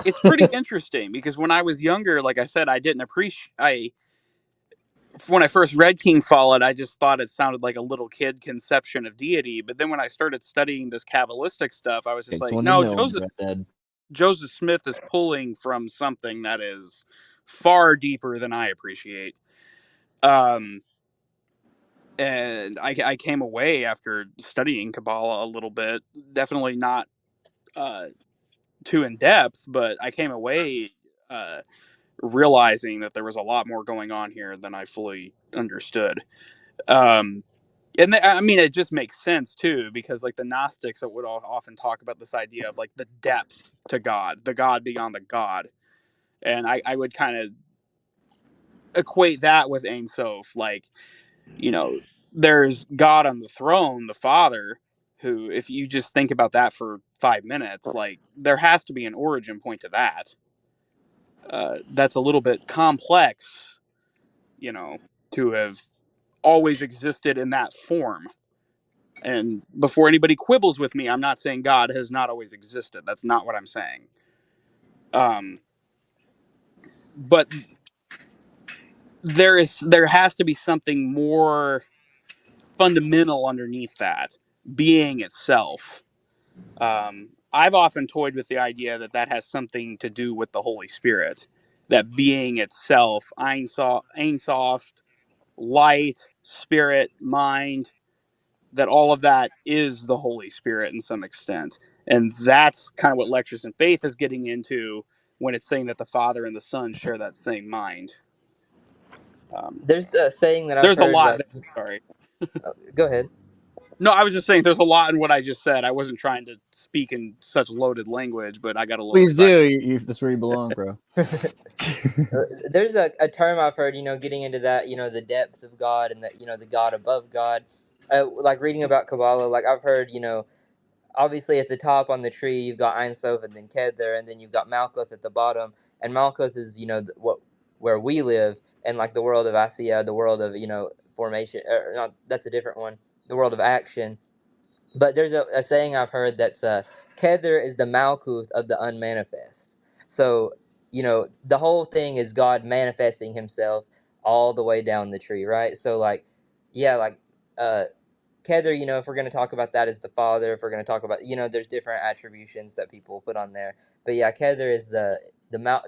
It's pretty interesting because when I was younger, like I said, I didn't appreciate. When I first read King Follett, I just thought it sounded like a little kid conception of deity. But then when I started studying this Kabbalistic stuff, I was just like, no, Joseph Smith is pulling from something that is far deeper than I appreciate. And I came away after studying Kabbalah a little bit, definitely not too in depth, but I came away realizing that there was a lot more going on here than I fully understood. And I mean, it just makes sense too, because like the Gnostics would often talk about this idea of like the depth to God, the God beyond the God. And I would kind of equate that with Ein Sof. Like, you know, there's God on the throne, the Father, who, if you just think about that for 5 minutes, like there has to be an origin point to that. That's a little bit complex, you know, to have always existed in that form. And before anybody quibbles with me, I'm not saying God has not always existed. That's not what I'm saying. But there has to be something more fundamental underneath that, being itself. I've often toyed with the idea that that has something to do with the Holy Spirit, that being itself, Ein Sof, light, spirit, mind, that all of that is the Holy Spirit in some extent. And that's kind of what Lectures in Faith is getting into when it's saying that the Father and the Son share that same mind. There's a saying that I've There's heard. a lot. Sorry. Go ahead. No, I was just saying there's a lot in what I just said. I wasn't trying to speak in such loaded language, but I got a little Please excited. do. That's where you belong, bro. There's a term I've heard, getting into that, the depth of God and that, the God above God. Like reading about Kabbalah, like I've heard, obviously at the top on the tree you've got Ein Sof and then Kedar, and then you've got Malkuth at the bottom, and Malkuth is where we live, and like the world of Asiya, the world of formation, or not, that's a different one, the world of action. But there's a saying I've heard that's Kedar is the Malkuth of the unmanifest. So the whole thing is God manifesting Himself all the way down the tree, right? So like, yeah, like Kedar, if we're going to talk about that as the Father, if we're going to talk about, there's different attributions that people put on there. But yeah, Kedar is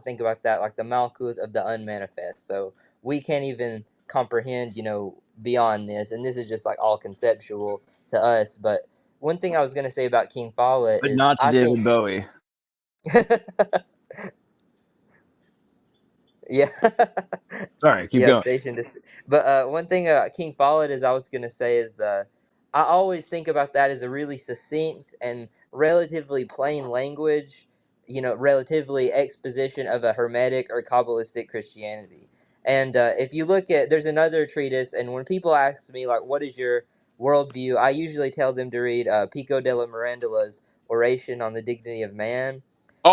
think about that, like the Malkuth of the unmanifest. So we can't even comprehend, beyond this. And this is just like all conceptual to us. But one thing I was going to say about King Follett But is not to I think, David Bowie. yeah. Sorry, keep Yeah, going. station. But one thing King Follett is I was gonna say is I always think about that as a really succinct and relatively plain language, relatively exposition of a Hermetic or Kabbalistic Christianity. And if you look at, there's another treatise, and when people ask me like, "What is your worldview?" I usually tell them to read Pico della Mirandola's Oration on the Dignity of Man,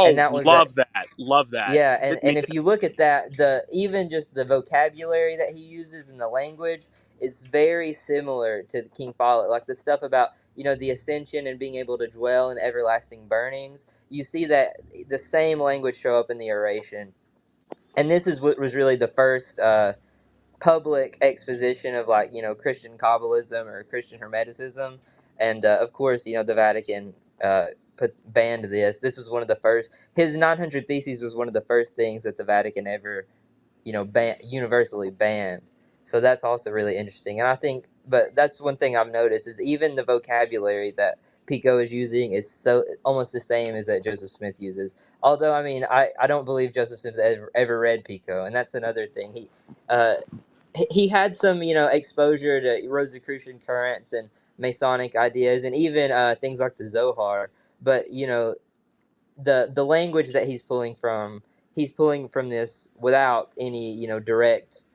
and Oh, that was love that. Love that. yeah, Didn't and mean if to- you look at that, even just the vocabulary that he uses in the language is very similar to King Follett. Like the stuff about the ascension and being able to dwell in everlasting burnings. You see that the same language show up in the oration, and this is what was really the first public exposition of like Christian Kabbalism or Christian Hermeticism, and of course the Vatican banned this. This was one of the first. His 900 Theses was one of the first things that the Vatican ever universally banned. So that's also really interesting, and I think, but that's one thing I've noticed is even the vocabulary that Pico is using is so almost the same as that Joseph Smith uses. Although I mean I don't believe Joseph Smith ever read Pico, and that's another thing. Uh, he had some exposure to Rosicrucian currents and Masonic ideas, and even things like the Zohar. But the language that he's pulling from this without any direct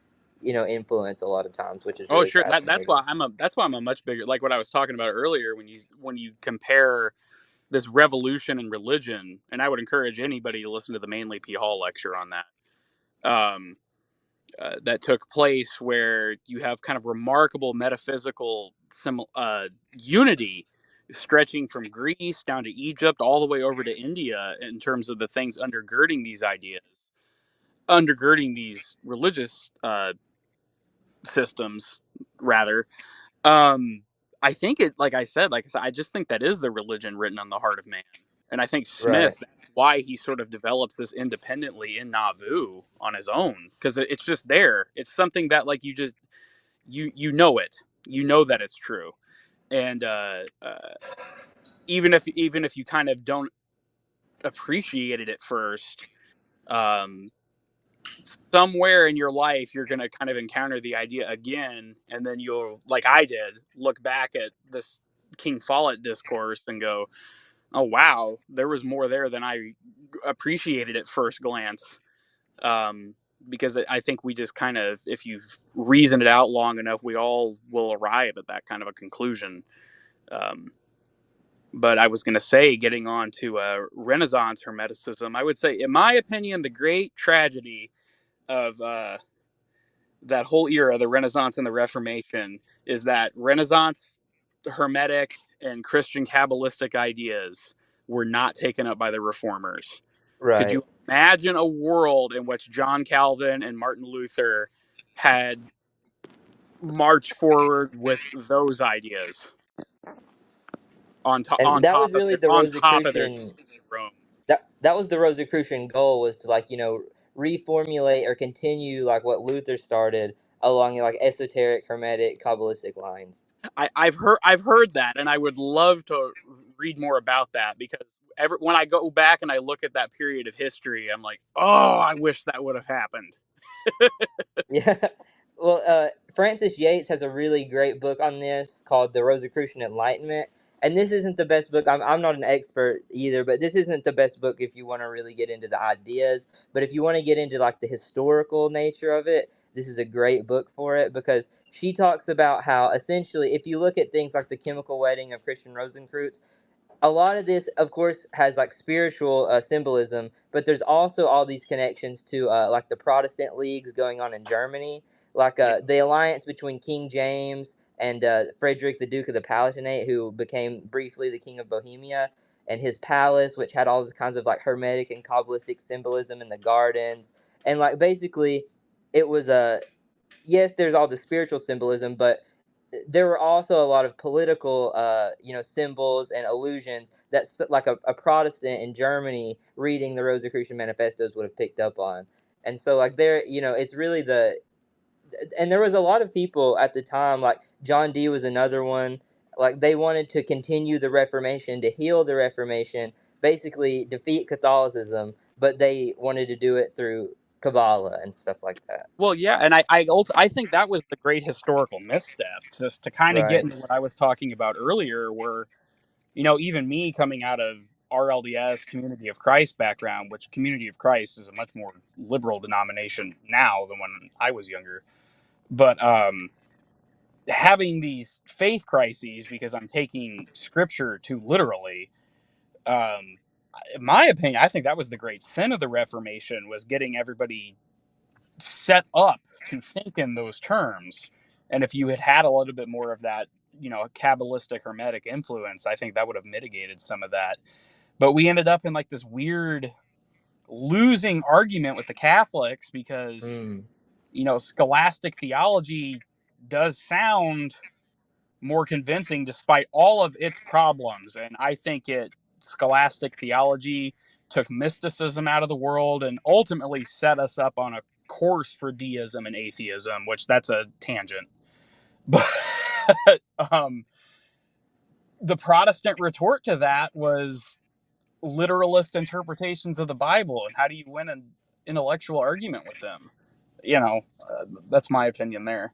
influence a lot of times, which is Oh, really sure. That's fascinating. why I'm a much bigger, like what I was talking about earlier when you compare this revolution in religion, and I would encourage anybody to listen to the Manly P. Hall lecture on that. That took place where you have kind of remarkable metaphysical unity stretching from Greece down to Egypt all the way over to India in terms of the things undergirding these ideas, undergirding these religious systems, rather. Um, I think like I said, I just think that is the religion written on the heart of man. And I think Right. Smith, that's why he sort of develops this independently in Nauvoo on his own, because it's just there. It's something that like you know it, you know that it's true, and even if you kind of don't appreciate it at first, um, somewhere in your life you're going to kind of encounter the idea again, and then you'll, like I did, look back at this King Follett discourse and go, oh wow, there was more there than I appreciated at first glance. um, because I think we just kind of, if you reason it out long enough, we all will arrive at that kind of a conclusion. um, but I was going to say, getting on to Renaissance Hermeticism, I would say, in my opinion, the great tragedy of that whole era, the Renaissance and the Reformation, is that Renaissance Hermetic and Christian Kabbalistic ideas were not taken up by the Reformers. Could Right. you imagine a world in which John Calvin and Martin Luther had marched forward with those ideas And that was really the on top of their Rosicrucian. Rome? That was the Rosicrucian goal, was to like reformulate or continue like what Luther started along like esoteric Hermetic Kabbalistic lines. I've heard that, and I would love to read more about that, because when I go back and I look at that period of history, I'm like, oh, I wish that would have happened. Yeah. Well, Francis Yates has a really great book on this called The Rosicrucian Enlightenment. And this isn't the best book. I'm not an expert either, but this isn't the best book if you want to really get into the ideas. But if you want to get into like the historical nature of it, this is a great book for it, because she talks about how essentially, if you look at things like the chemical wedding of Christian Rosenkreuz, a lot of this, of course, has like spiritual symbolism, but there's also all these connections to like the Protestant leagues going on in Germany, like Yeah. the alliance between King James and Frederick, the Duke of the Palatinate, who became briefly the King of Bohemia, and his palace, which had all these kinds of like Hermetic and Kabbalistic symbolism in the gardens, and like basically, it was a yes, there's all the spiritual symbolism, but there were also a lot of political, symbols and allusions that like a Protestant in Germany reading the Rosicrucian manifestos would have picked up on. And so like there, it's really and there was a lot of people at the time, like John Dee was another one, like they wanted to continue the Reformation, to heal the Reformation, basically defeat Catholicism, but they wanted to do it through Kabbalah and stuff like that. Well, yeah, and I think that was the great historical misstep, just to kind of get Right. into what I was talking about earlier, where even me coming out of RLDS Community of Christ background, which Community of Christ is a much more liberal denomination now than when I was younger, but having these faith crises because I'm taking Scripture too literally. In my opinion, I think that was the great sin of the Reformation, was getting everybody set up to think in those terms. And if you had had a little bit more of that, Kabbalistic Hermetic influence, I think that would have mitigated some of that. But we ended up in like this weird losing argument with the Catholics because, Mm. scholastic theology does sound more convincing despite all of its problems. And I think scholastic theology took mysticism out of the world and ultimately set us up on a course for deism and atheism, which that's a tangent. But the Protestant retort to that was literalist interpretations of the Bible. And how do you win an intellectual argument with them? That's my opinion there.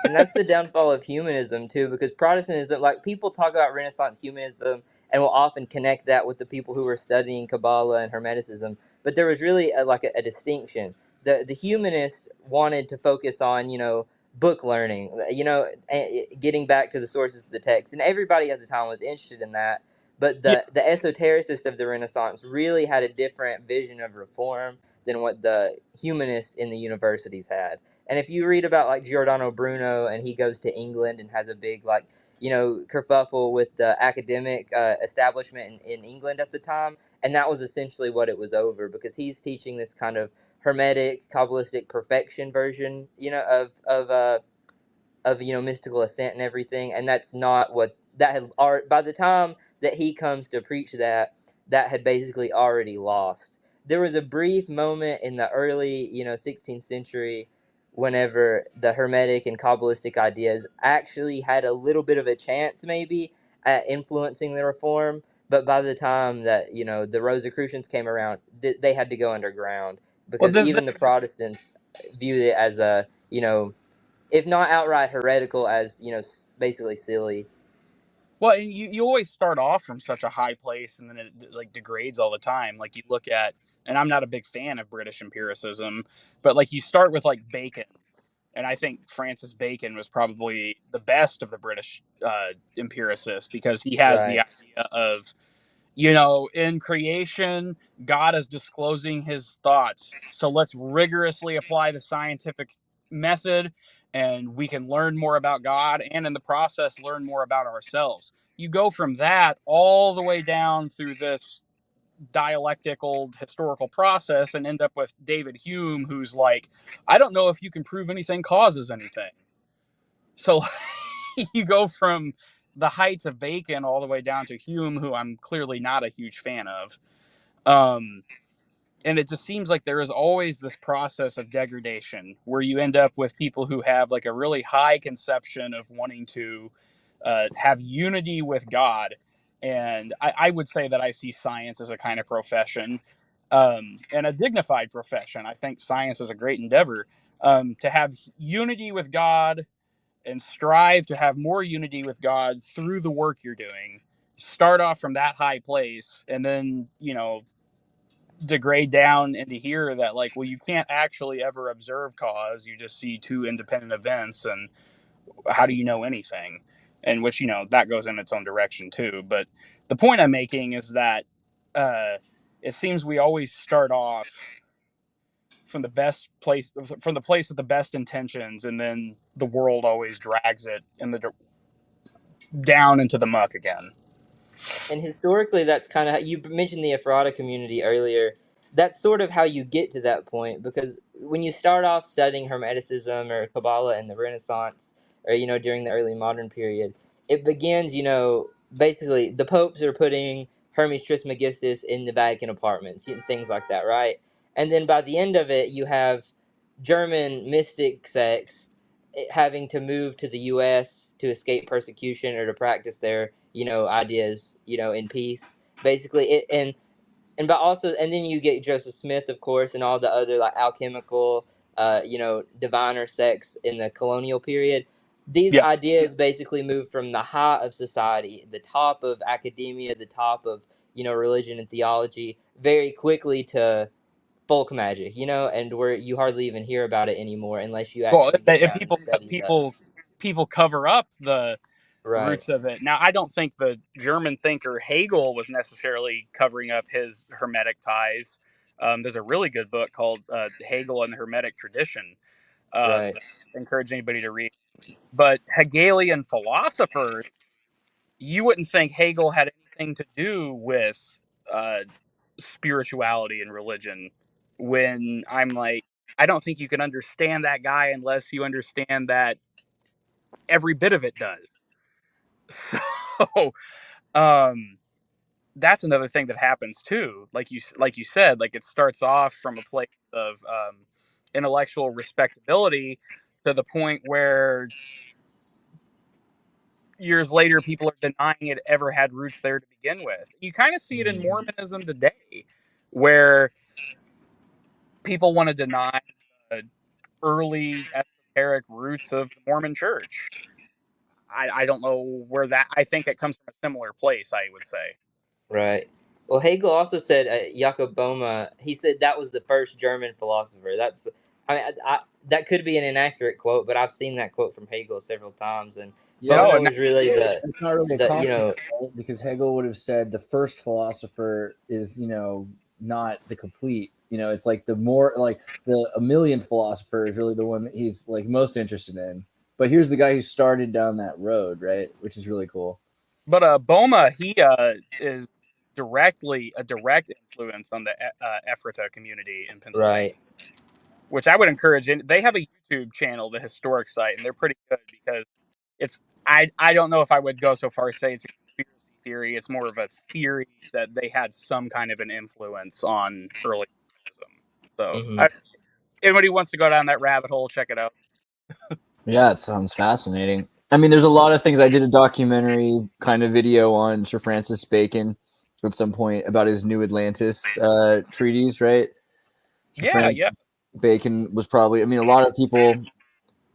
And that's the downfall of humanism too, because Protestantism, like people talk about Renaissance humanism and will often connect that with the people who were studying Kabbalah and Hermeticism, but there was really a distinction. The humanists wanted to focus on book learning, getting back to the sources of the text, and everybody at the time was interested in that. But Yeah. the esotericists of the Renaissance really had a different vision of reform than what the humanists in the universities had. And if you read about like Giordano Bruno, and he goes to England and has a big kerfuffle with the academic establishment in England at the time, and that was essentially what it was over, because he's teaching this kind of hermetic Kabbalistic perfection version, of mystical ascent and everything, and that's not what that had. By the time that he comes to preach that, that had basically already lost. There was a brief moment in the early 16th century whenever the hermetic and kabbalistic ideas actually had a little bit of a chance maybe at influencing the reform, but by the time that the Rosicrucians came around, they had to go underground, Well, because even the Protestants viewed it as a if not outright heretical, as basically silly. Well, and you always start off from such a high place, and then it like degrades all the time. Like you look at, and I'm not a big fan of British empiricism, but like you start with like Bacon, and I think Francis Bacon was probably the best of the British empiricists, because he has the Right. idea of, in creation, God is disclosing his thoughts. So let's rigorously apply the scientific method, and we can learn more about God, and in the process, learn more about ourselves. You go from that all the way down through this dialectical historical process and end up with David Hume, who's like, I don't know if you can prove anything causes anything. So you go from the heights of Bacon all the way down to Hume, who I'm clearly not a huge fan of. And it just seems like there is always this process of degradation where you end up with people who have like a really high conception of wanting to have unity with God. And I would say that I see science as a kind of profession, and a dignified profession. I think science is a great endeavor. To have unity with God and strive to have more unity with God through the work you're doing. Start off from that high place and then, degrade down into here that, like, well, you can't actually ever observe cause. You just see two independent events, and how do you know anything? And which, that goes in its own direction too. But the point I'm making is that it seems we always start off from the best place, from the place of the best intentions, and then the world always drags it down into the muck again. And historically, that's kind of, you mentioned the Ephrata community earlier. That's sort of how you get to that point, because when you start off studying Hermeticism or Kabbalah in the Renaissance, or during the early modern period, it begins, basically the popes are putting Hermes Trismegistus in the Vatican apartments, things like that, right? And then by the end of it, you have German mystic sects having to move to the U.S. to escape persecution or to practice their ideas in peace, basically. But also, and then you get Joseph Smith, of course, and all the other like alchemical diviner sects in the colonial period. These Yeah. ideas basically move from the height of society, the top of academia, the top of religion and theology, very quickly to folk magic, and where you hardly even hear about it anymore unless you Well, actually get if down and people study that. people cover up the Right, roots of it. Now, I don't think the German thinker Hegel was necessarily covering up his Hermetic ties. There's a really good book called Hegel and the Hermetic Tradition right, that I encourage anybody to read. But Hegelian philosophers, you wouldn't think Hegel had anything to do with uh, spirituality and religion. When I'm like, I don't think you can understand that guy unless you understand that every bit of it does. So, um, that's another thing that happens too. Like you said, like it starts off from a place of intellectual respectability to the point where years later people are denying it ever had roots there to begin with. You kind of see it in Mormonism today, where people want to deny the early esoteric roots of the Mormon Church. I don't know where that. I think it comes from a similar place, I would say. right. Well, Hegel also said, Jakob Boehme, he said that was the first German philosopher. That's, I mean, that could be an inaccurate quote, but I've seen that quote from Hegel several times, and Yeah, Boehme was really it's not really a the compliment, right? Because Hegel would have said the first philosopher is, not the complete. It's like the more like a millionth philosopher is really the one that he's like most interested in. But here's the guy who started down that road, right? Which is really cool. But Boehme, he is directly a direct influence on the Ephrata community in Pennsylvania, right. which I would encourage. They have a YouTube channel, the Historic Site, and they're pretty good because it's. I don't know if I would go so far as say it's a conspiracy theory. It's more of a theory that they had some kind of an influence on early Mormonism. So, Hmm. anybody who wants to go down that rabbit hole, check it out. Yeah, it sounds fascinating. I mean, there's a lot of things. I did a documentary kind of video on Sir Francis Bacon at some point about his New Atlantis treatise, right? Yeah. Bacon was probably, a lot of people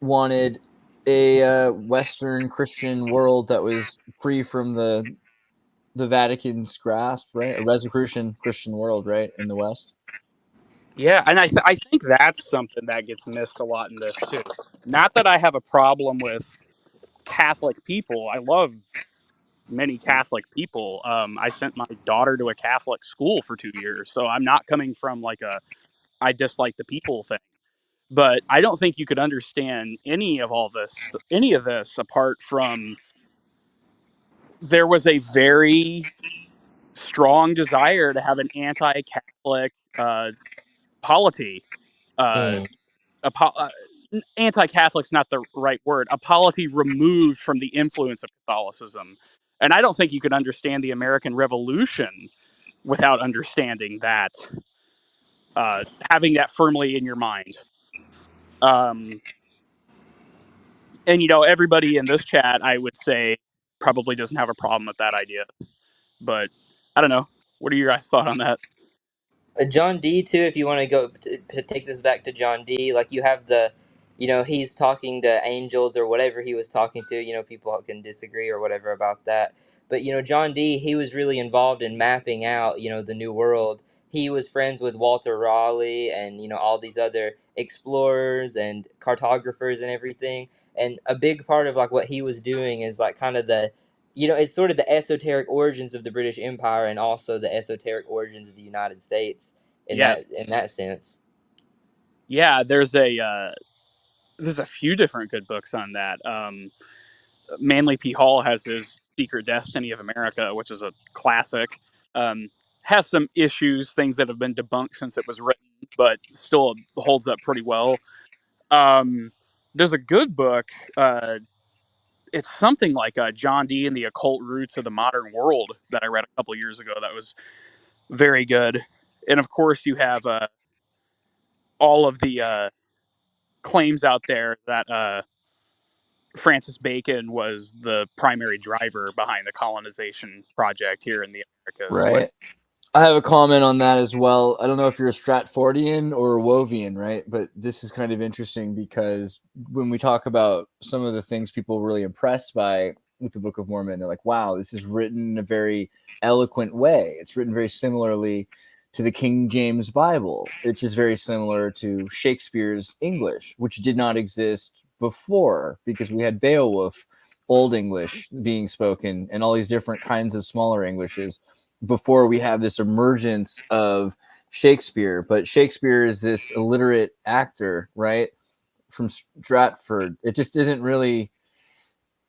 wanted a Western Christian world that was free from the Vatican's grasp, right? A Rosicrucian Christian world, right, in the West. Yeah, and I think that's something that gets missed a lot in this too. Not that I have a problem with Catholic people. I love many Catholic people. I sent my daughter to a Catholic school for 2 years, so I'm not coming from like a I dislike the people thing. But I don't think you could understand any of this apart from there was a very strong desire to have an anti-Catholic polity. Uh, Mm. Anti-Catholic's not the right word. A polity removed from the influence of Catholicism. And I don't think you could understand the American Revolution without understanding that, having that firmly in your mind. And everybody in this chat, I would say, probably doesn't have a problem with that idea. But I don't know. What are your guys' thoughts on that? John D too. If you want to go to take this back to John D, like you have the, he's talking to angels or whatever he was talking to. People can disagree or whatever about that. But John D, he was really involved in mapping out the New World. He was friends with Walter Raleigh and all these other explorers and cartographers and everything. And a big part of like what he was doing is like kind of the it's sort of the esoteric origins of the British Empire and also the esoteric origins of the United States in Yes. that sense. Yeah, there's a few different good books on that. Manly P. Hall has his Secret Destiny of America, which is a classic. Has some issues, things that have been debunked since it was written, but still holds up pretty well. There's a good book. It's something like John Dee and the Occult Roots of the Modern World that I read a couple years ago. That was very good. And of course, you have all of the claims out there that Francis Bacon was the primary driver behind the colonization project here in the Americas. Right. I have a comment on that as well. I don't know if you're a Stratfordian or a Wovian, right? But this is kind of interesting because when we talk about some of the things people were really impressed by with the Book of Mormon, they're like, wow, this is written in a very eloquent way. It's written very similarly to the King James Bible, which is very similar to Shakespeare's English, which did not exist before because we had Beowulf, Old English being spoken, and all these different kinds of smaller Englishes before we have this emergence of Shakespeare. But Shakespeare is this illiterate actor, right, from Stratford. It just isn't really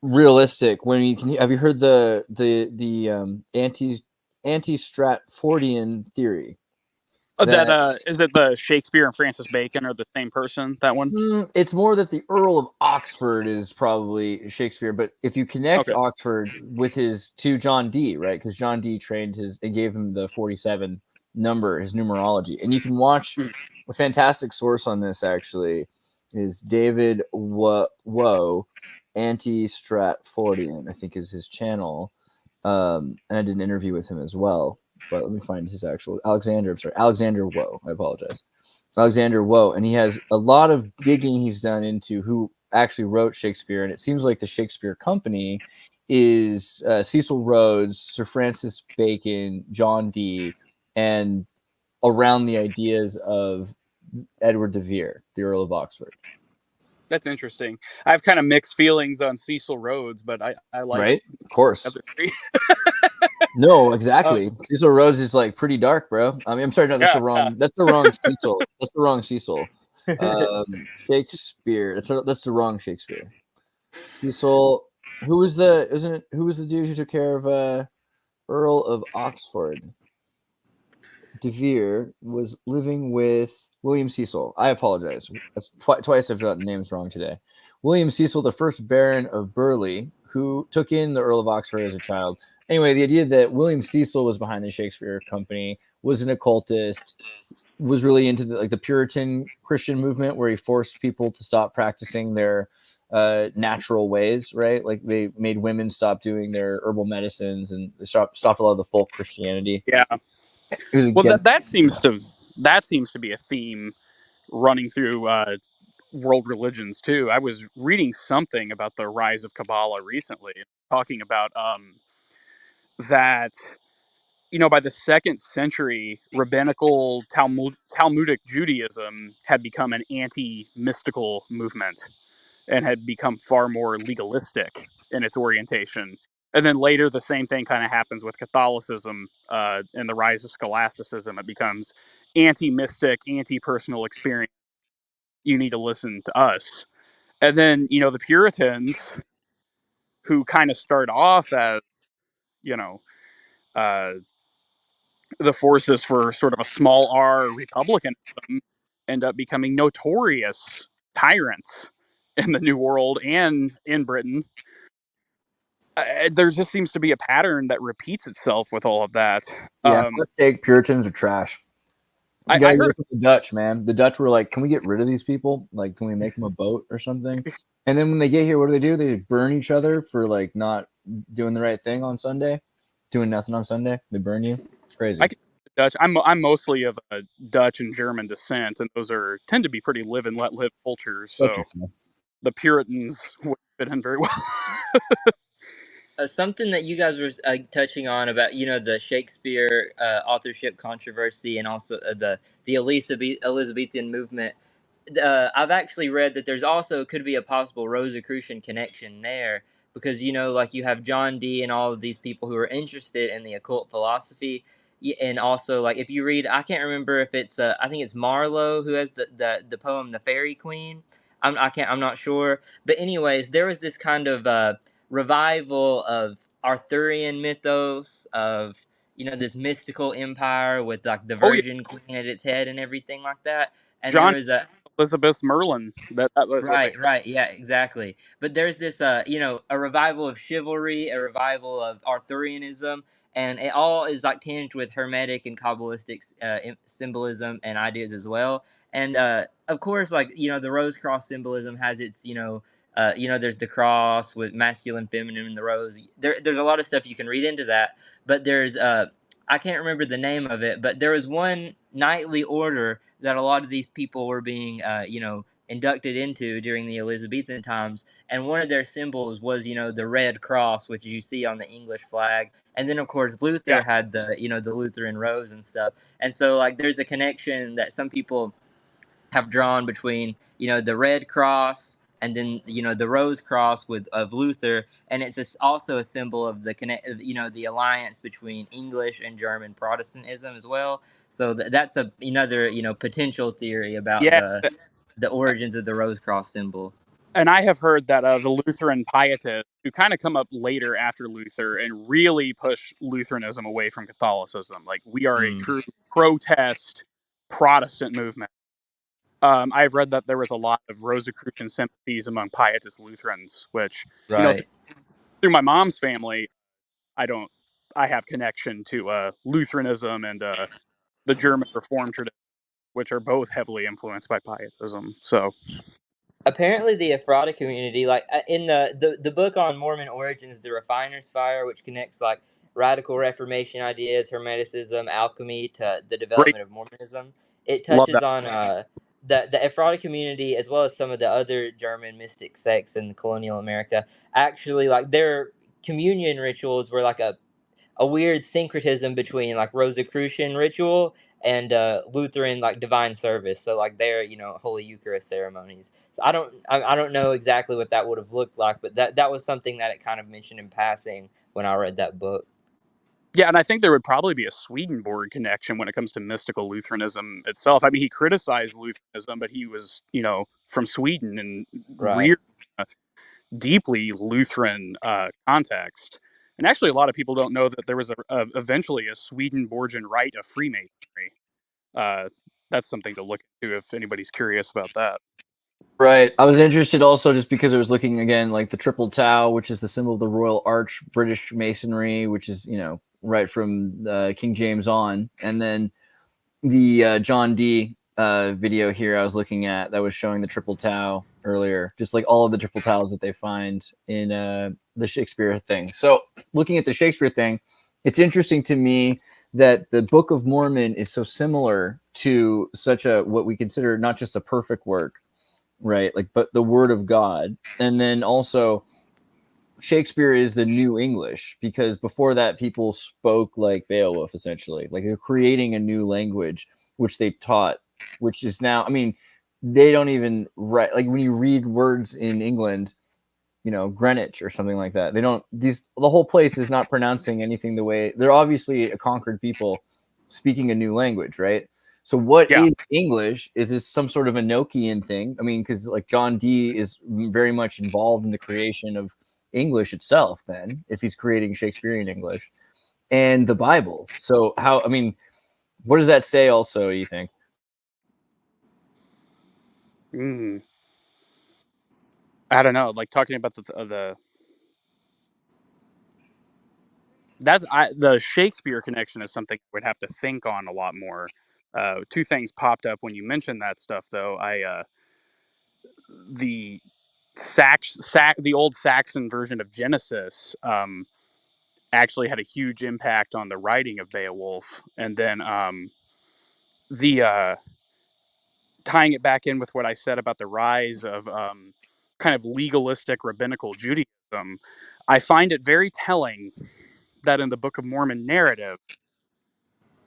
realistic. When you can, have you heard the anti-Stratfordian theory? Is it the Shakespeare and Francis Bacon are the same person? That one? It's more that the Earl of Oxford is probably Shakespeare, but if you connect Oxford with to John Dee, right? Because John Dee trained and gave him the 47 number, his numerology, and you can watch a fantastic source on this. Actually, is David Woe, Anti-Stratfordian, I think is his channel, and I did an interview with him as well. But let me find his actual Alexander Woe. I apologize. Alexander Woe, and he has a lot of digging he's done into who actually wrote Shakespeare, and it seems like the Shakespeare Company is Cecil Rhodes, Sir Francis Bacon, John Dee, and around the ideas of Edward de Vere, the Earl of Oxford. That's interesting. I have kind of mixed feelings on Cecil Rhodes, but I like right, of course. other three. No, exactly. Cecil Rhodes is like pretty dark, bro. I mean, I'm sorry, no, that's the wrong. That's the wrong Cecil. That's the wrong Cecil. Shakespeare. That's the wrong Shakespeare. Cecil. Who was the dude who took care of Earl of Oxford? De Vere was living with William Cecil. I apologize. That's twice I've gotten names wrong today. William Cecil, the first Baron of Burleigh, who took in the Earl of Oxford as a child. Anyway, the idea that William Cecil was behind the Shakespeare Company, was an occultist, was really into the Puritan Christian movement, where he forced people to stop practicing their natural ways, right? Like they made women stop doing their herbal medicines, and they stopped a lot of the folk Christianity. Yeah. Well, that seems to be a theme running through world religions too. I was reading something about the rise of Kabbalah recently, talking about that by the 2nd century, rabbinical Talmudic Judaism had become an anti-mystical movement and had become far more legalistic in its orientation. And then later, the same thing kind of happens with Catholicism and the rise of scholasticism. It becomes anti-mystic, anti-personal experience. You need to listen to us. And then, the Puritans, who kind of start off as, the forces for sort of a small r republicanism, end up becoming notorious tyrants in the New World and in Britain. There just seems to be a pattern that repeats itself with all of that. Yeah, Puritans are trash. You gotta hear from the Dutch, man. The Dutch were like, can we get rid of these people? Like, can we make them a boat or something? And then when they get here, what do? They burn each other for like not doing the right thing on Sunday, doing nothing on Sunday. They burn you. It's crazy. Dutch. I'm mostly of Dutch and German descent, and those tend to be pretty live and let live cultures. So the Puritans would fit in very well. Something that you guys were touching on about, the Shakespeare authorship controversy, and also the Elizabethan movement. I've actually read that there's also could be a possible Rosicrucian connection there, because like you have John Dee and all of these people who are interested in the occult philosophy, and also like if you read, I can't remember if it's I think it's Marlowe who has the poem The Fairy Queen. I'm not sure, but anyways, there was this kind of revival of Arthurian mythos of this mystical empire with like the Oh yeah, Virgin Queen at its head and everything like that. And there John was a Elizabeth Merlin. That was what they. right, yeah, exactly. But there's this, a revival of chivalry, a revival of Arthurianism, and it all is like tinged with Hermetic and Kabbalistic symbolism and ideas as well. And of course, like the rose cross symbolism has its, there's the cross with masculine, feminine, and the rose. There's a lot of stuff you can read into that, but there's I can't remember the name of it, but there was one knightly order that a lot of these people were being, inducted into during the Elizabethan times, and one of their symbols was the red cross, which you see on the English flag. And then of course Luther Yeah, had the Lutheran rose and stuff. And so like there's a connection that some people have drawn between the red cross and then the rose cross with of Luther, and it's also a symbol of the connect, the alliance between English and German Protestantism as well. So that's another potential theory about yeah. the origins of the rose cross symbol. And I have heard that the Lutheran pietists, who kind of come up later after Luther and really push Lutheranism away from Catholicism, like we are a true protest Protestant movement. I've read that there was a lot of Rosicrucian sympathies among pietist Lutherans, which Right. through my mom's family, I have connection to Lutheranism and the German Reformed tradition, which are both heavily influenced by pietism. So Apparently the Ephrata community, like in the book on Mormon origins, The Refiner's Fire, which connects like radical Reformation ideas, Hermeticism, alchemy to the great, development of Mormonism, it love touches that. on the Ephrata community, as well as some of the other German mystic sects in colonial America. Actually, like their communion rituals were like a weird syncretism between like Rosicrucian ritual and Lutheran like divine service. So like their Holy Eucharist ceremonies. So I don't know exactly what that would have looked like, but that was something that it kind of mentioned in passing when I read that book. Yeah, and I think there would probably be a Swedenborg connection when it comes to mystical Lutheranism itself. I mean, he criticized Lutheranism, but he was, from Sweden and Right. reared a deeply Lutheran context. And actually, a lot of people don't know that there was eventually a Swedenborgian rite of Freemasonry. That's something to look into if anybody's curious about that. Right. I was interested also just because I was looking again like the triple tau, which is the symbol of the Royal Arch British Masonry, which is right from King James on, and then the John Dee video here I was looking at that was showing the triple tau earlier, just like all of the triple taus that they find in the Shakespeare thing. So looking at the Shakespeare thing, it's interesting to me that the Book of Mormon is so similar to such a what we consider not just a perfect work, right? Like, but the Word of God, and then also Shakespeare is the new English, because before that people spoke like Beowulf, essentially, like they're creating a new language which they taught, which is now, I mean, they don't even write, like when you read words in England, Greenwich or something like that, they don't, the whole place is not pronouncing anything the way, they're obviously a conquered people speaking a new language, right? So what Yeah. is English? Is this some sort of Enochian thing? I mean, because like John Dee is very much involved in the creation of English itself, then, if he's creating Shakespearean English and the Bible. So how, I mean, what does that say also, you think? I don't know, like talking about the Shakespeare connection is something I would have to think on a lot more. Two things popped up when you mentioned that stuff, though. The the old Saxon version of Genesis actually had a huge impact on the writing of Beowulf. And then the tying it back in with what I said about the rise of kind of legalistic rabbinical Judaism, I find it very telling that in the Book of Mormon narrative,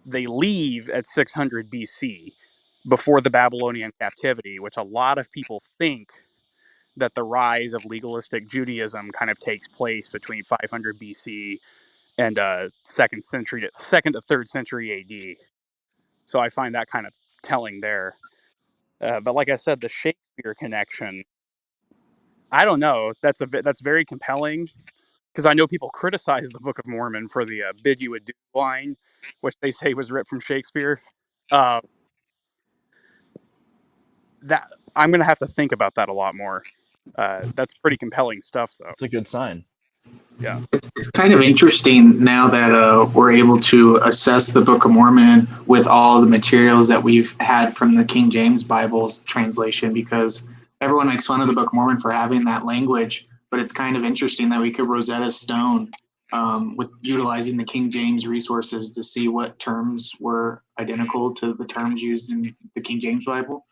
they leave at 600 BC before the Babylonian captivity, which a lot of people think that the rise of legalistic Judaism kind of takes place between 500 BC and second to third century AD. So I find that kind of telling there. But like I said, the Shakespeare connection, I don't know. That's very compelling, because I know people criticize the Book of Mormon for the "bid you adieu" line, which they say was ripped from Shakespeare. That I'm going to have to think about that a lot more. That's pretty compelling stuff, though. It's a good sign. Yeah. It's kind of interesting now that we're able to assess the Book of Mormon with all the materials that we've had from the King James Bible translation, because everyone makes fun of the Book of Mormon for having that language, but it's kind of interesting that we could Rosetta Stone with utilizing the King James resources to see what terms were identical to the terms used in the King James Bible.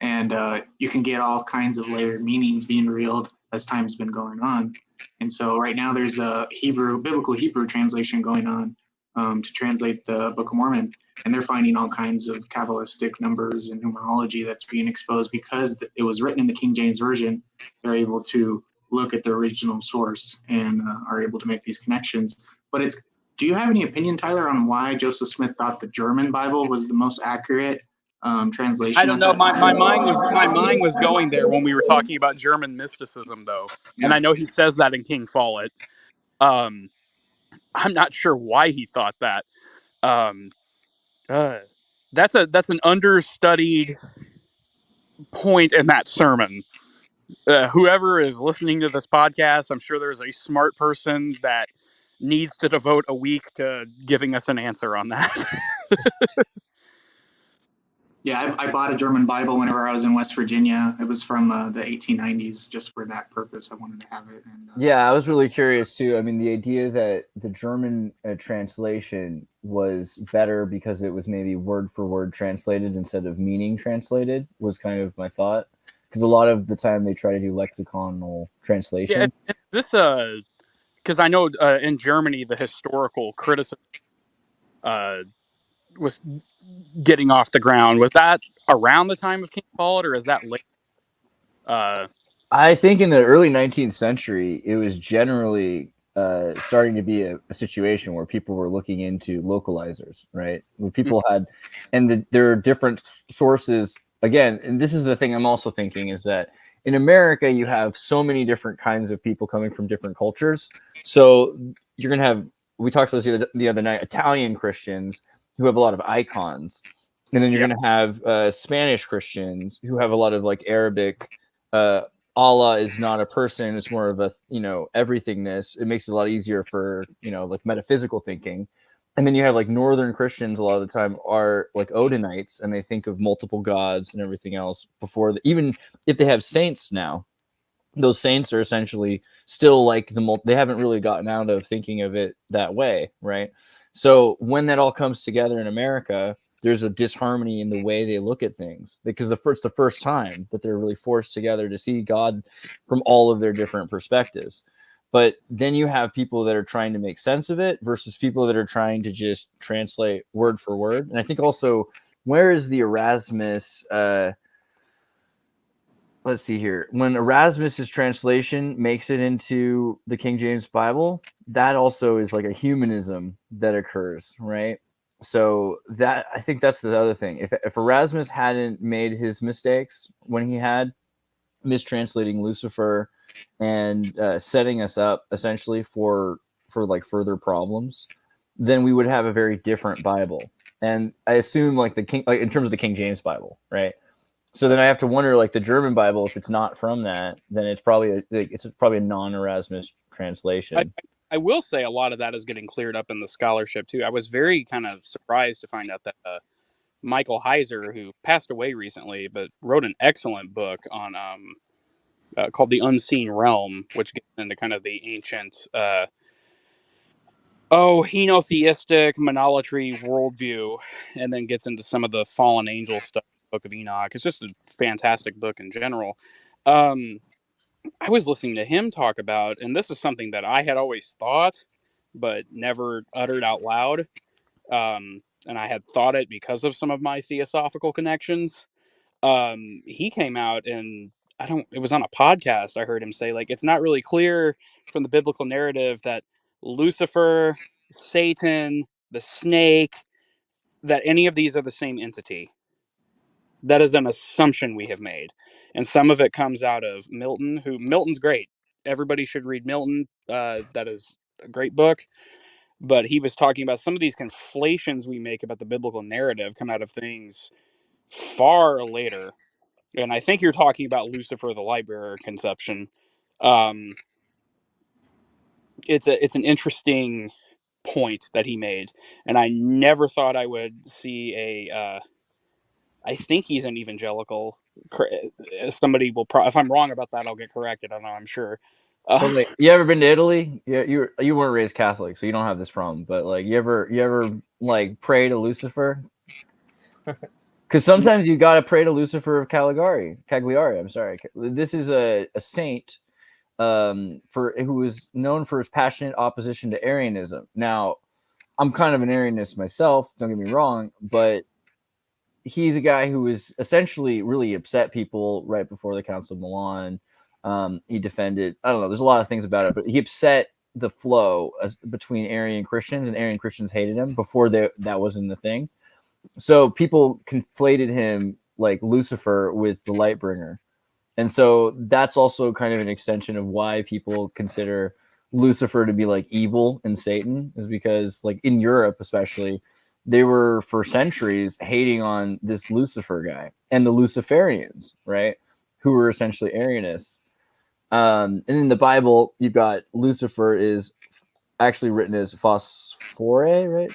And you can get all kinds of layered meanings being revealed as time's been going on. And so right now there's a biblical Hebrew translation going on to translate the Book of Mormon. And they're finding all kinds of Kabbalistic numbers and numerology that's being exposed because it was written in the King James Version. They're able to look at the original source and are able to make these connections. But do you have any opinion, Tyler, on why Joseph Smith thought the German Bible was the most accurate translation? I don't know. My mind was going there when we were talking about German mysticism, though, and I know he says that in King Follett. I'm not sure why he thought that. That's an understudied point in that sermon. Whoever is listening to this podcast, I'm sure there's a smart person that needs to devote a week to giving us an answer on that. Yeah, I bought a German Bible whenever I was in West Virginia. It was from the 1890s, just for that purpose. I wanted to have it. And, yeah, I was really curious too. I mean, the idea that the German translation was better because it was maybe word for word translated instead of meaning translated was kind of my thought. Because a lot of the time they try to do lexiconal translation. Yeah, this because I know in Germany the historical criticism was getting off the ground. Was that around the time of King Follett, or is that late? I think in the early 19th century, it was generally starting to be a situation where people were looking into localizers, right? Where people had, and there are different sources. Again, and this is the thing I'm also thinking is that in America, you have so many different kinds of people coming from different cultures. So you're going to have, we talked about this the other night, Italian Christians who have a lot of icons. And then you're going to have Spanish Christians who have a lot of like Arabic. Allah is not a person; it's more of a everythingness. It makes it a lot easier for like metaphysical thinking. And then you have like Northern Christians a lot of the time are like Odinites, and they think of multiple gods and everything else before even if they have saints now. Those saints are essentially still like they haven't really gotten out of thinking of it that way, right? So when that all comes together in America, there's a disharmony in the way they look at things because the first time that they're really forced together to see God from all of their different perspectives. But then you have people that are trying to make sense of it versus people that are trying to just translate word for word. And I think also, where is the Erasmus? Let's see here. When Erasmus's translation makes it into the King James Bible, that also is like a humanism that occurs, right? So that I think that's the other thing. If Erasmus hadn't made his mistakes when he had mistranslating Lucifer and setting us up essentially for like further problems, then we would have a very different Bible. And I assume like in terms of the King James Bible, right? So then I have to wonder, like the German Bible, if it's not from that, then it's probably a non-Erasmus translation. I will say a lot of that is getting cleared up in the scholarship too. I was very kind of surprised to find out that Michael Heiser, who passed away recently, but wrote an excellent book on called The Unseen Realm, which gets into kind of the ancient Oh, henotheistic monolatry worldview, and then gets into some of the fallen angel stuff. Book of Enoch. It's just a fantastic book in general. I was listening to him talk about, and this is something that I had always thought, but never uttered out loud. And I had thought it because of some of my theosophical connections. He came out and it was on a podcast. I heard him say, like, it's not really clear from the biblical narrative that Lucifer, Satan, the snake, that any of these are the same entity. That is an assumption we have made. And some of it comes out of Milton, Milton's great. Everybody should read Milton. That is a great book. But he was talking about some of these conflations we make about the biblical narrative come out of things far later. And I think you're talking about Lucifer the Lightbearer conception. It's an interesting point that he made, and I never thought I would see a. I think he's an evangelical. Somebody will if I'm wrong about that, I'll get corrected. I don't know. I'm sure. But like, you ever been to Italy? Yeah, you weren't raised Catholic, so you don't have this problem. But like, you ever like pray to Lucifer? Because sometimes you gotta pray to Lucifer of Cagliari. I'm sorry. This is a saint who is known for his passionate opposition to Arianism. Now, I'm kind of an Arianist myself. Don't get me wrong, but he's a guy who was essentially really upset people right before the Council of Milan. He defended, I don't know, there's a lot of things about it, but he upset the flow between Arian Christians, and Arian Christians hated him before that wasn't the thing. So people conflated him like Lucifer with the Lightbringer. And so that's also kind of an extension of why people consider Lucifer to be like evil and Satan, is because like in Europe, especially, they were for centuries hating on this Lucifer guy and the Luciferians, right? Who were essentially Arianists. And in the Bible, you've got Lucifer is actually written as phosphore, right?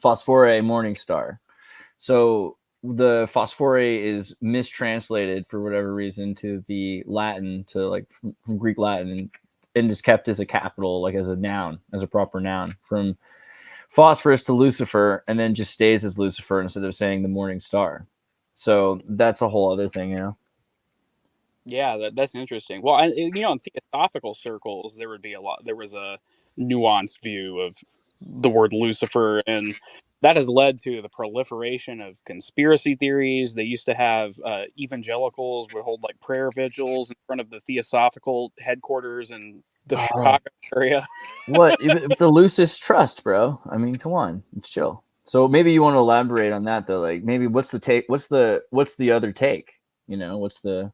Phosphore, morning star. So the phosphore is mistranslated for whatever reason to the Latin, to like from Greek Latin, and is kept as a capital, like as a noun, as a proper noun, from phosphorus to Lucifer, and then just stays as Lucifer instead of saying the morning star. So that's a whole other thing, you know. Yeah, that's interesting. Well, in theosophical circles, there was a nuanced view of the word Lucifer, and that has led to the proliferation of conspiracy theories. They used to have evangelicals would hold like prayer vigils in front of the theosophical headquarters in the Chicago area. What the Lucis trust, bro? I mean, come on, it's chill. So maybe you want to elaborate on that though. Like maybe what's the take? What's the other take? You know, what's the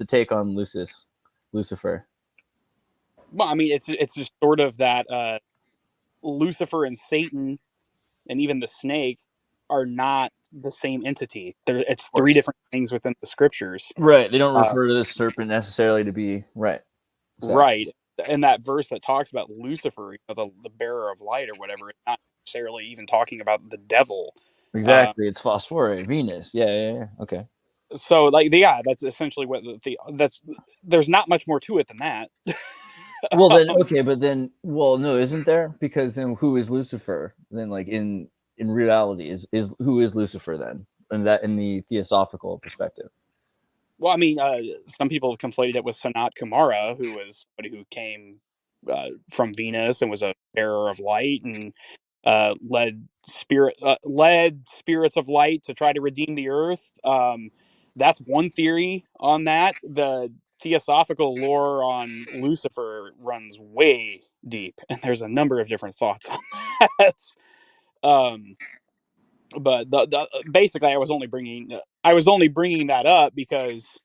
take on Lucifer? Well, I mean, it's just sort of that Lucifer and Satan and even the snake are not the same entity. It's three different things within the scriptures. Right. They don't refer to the serpent necessarily to be right. Exactly. Right. And that verse that talks about Lucifer, the bearer of light or whatever, it's not necessarily even talking about the devil. Exactly. It's phosphore, Venus. Yeah. Okay. So that's essentially what there's not much more to it than that. Well then, okay, but then, no, isn't there? Because then who is Lucifer? Then like in reality is who is Lucifer then? And that in the theosophical perspective. Well, I mean, some people have conflated it with Sanat Kumara, who was somebody who came from Venus and was a bearer of light and led spirits of light to try to redeem the earth. That's one theory on that. The theosophical lore on Lucifer runs way deep, and there's a number of different thoughts on that. But basically, I was only bringing that up because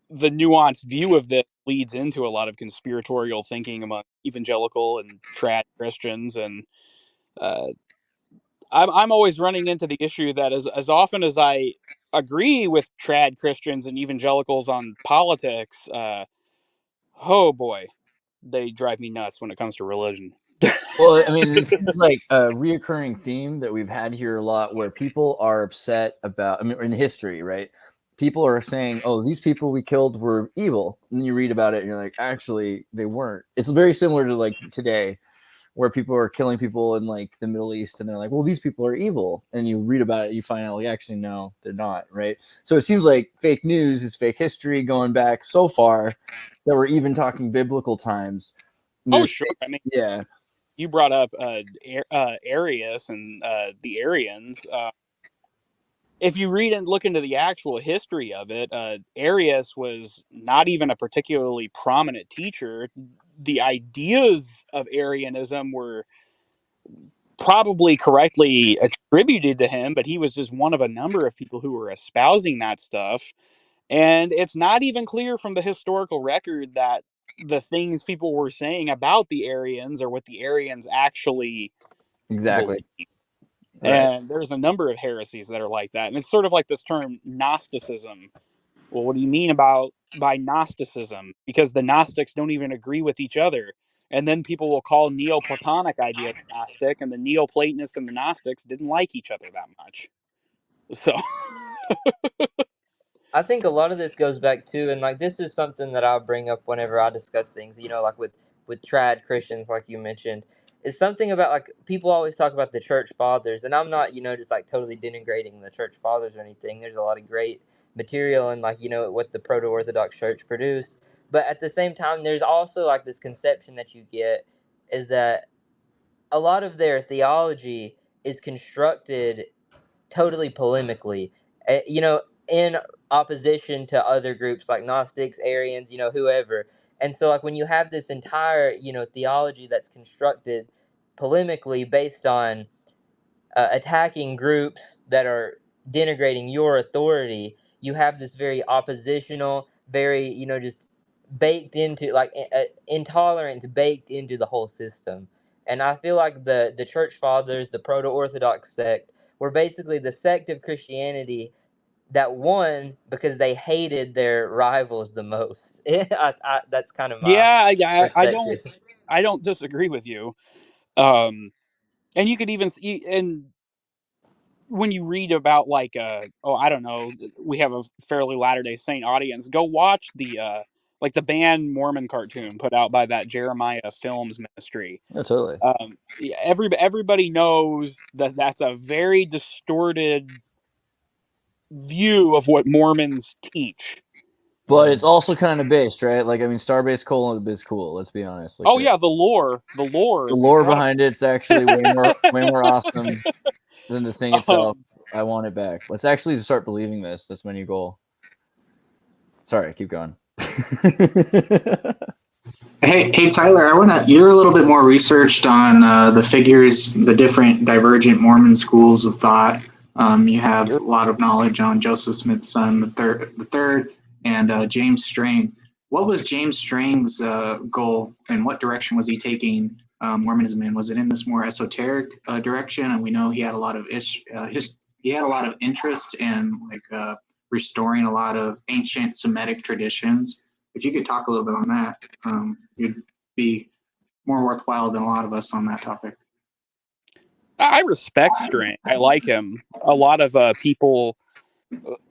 the nuanced view of this leads into a lot of conspiratorial thinking among evangelical and trad Christians, and I'm always running into the issue that as often as I agree with trad Christians and evangelicals on politics, oh boy, they drive me nuts when it comes to religion. Well, I mean, this is like a reoccurring theme that we've had here a lot, where people are upset about, I mean, in history, right? people are saying, oh, these people we killed were evil. And you read about it and you're like, actually, they weren't. It's very similar to like today, where people are killing people in like the Middle East and they're like, well, these people are evil. And you read about it, you find out like, actually, no, they're not, right? So it seems like fake news is fake history going back so far that we're even talking biblical times. Oh, sure. I mean, yeah. You brought up Arius and the Arians. If you read and look into the actual history of it, Arius was not even a particularly prominent teacher. The ideas of Arianism were probably correctly attributed to him, but he was just one of a number of people who were espousing that stuff. And it's not even clear from the historical record that the things people were saying about the Arians are what the Arians actually Exactly. believe. Right. And there's a number of heresies that are like that. And it's sort of like this term Gnosticism. Well, what do you mean by Gnosticism? Because the Gnostics don't even agree with each other. And then people will call Neoplatonic ideas Gnostic, and the Neoplatonists and the Gnostics didn't like each other that much. So I think a lot of this goes back to, and like this is something that I bring up whenever I discuss things, you know, like with trad Christians, like you mentioned, is something about like people always talk about the church fathers, and I'm not, you know, just like totally denigrating the church fathers or anything. There's a lot of great material and like, you know, what the proto-Orthodox church produced, but at the same time, there's also like this conception that you get is that a lot of their theology is constructed totally polemically, you know, in opposition to other groups like Gnostics, Arians, you know, whoever. And so, like, when you have this entire, you know, theology that's constructed polemically based on attacking groups that are denigrating your authority, you have this very oppositional, very, you know, just baked into like intolerance baked into the whole system. And I feel like the church fathers, the proto-Orthodox sect, were basically the sect of Christianity that won because they hated their rivals the most. That's kind of my yeah, perspective. I don't disagree with you. And you could even see, and when you read about like I don't know, we have a fairly Latter-day Saint audience, go watch the like the banned Mormon cartoon put out by that Jeremiah Films ministry. Oh, totally. Yeah, everybody knows that that's a very distorted view of what Mormons teach. But it's also kind of based, right? Like, I mean, Starbase Colon is cool. Let's be honest. Like, Oh yeah, the lore the is lore incredible. behind it's actually way more awesome than the thing itself. I want it back. Let's actually start believing this. That's my new goal. Sorry, keep going. Hey, Tyler, you're a little bit more researched on the figures, the different divergent Mormon schools of thought. You have a lot of knowledge on Joseph Smith's son, the third, and James Strang. What was James Strang's goal, and what direction was he taking Mormonism in? Was it in this more esoteric direction? And we know he had a lot of interest in like restoring a lot of ancient Semitic traditions. If you could talk a little bit on that, you'd be more worthwhile than a lot of us on that topic. I respect Strang. I like him. A lot of people,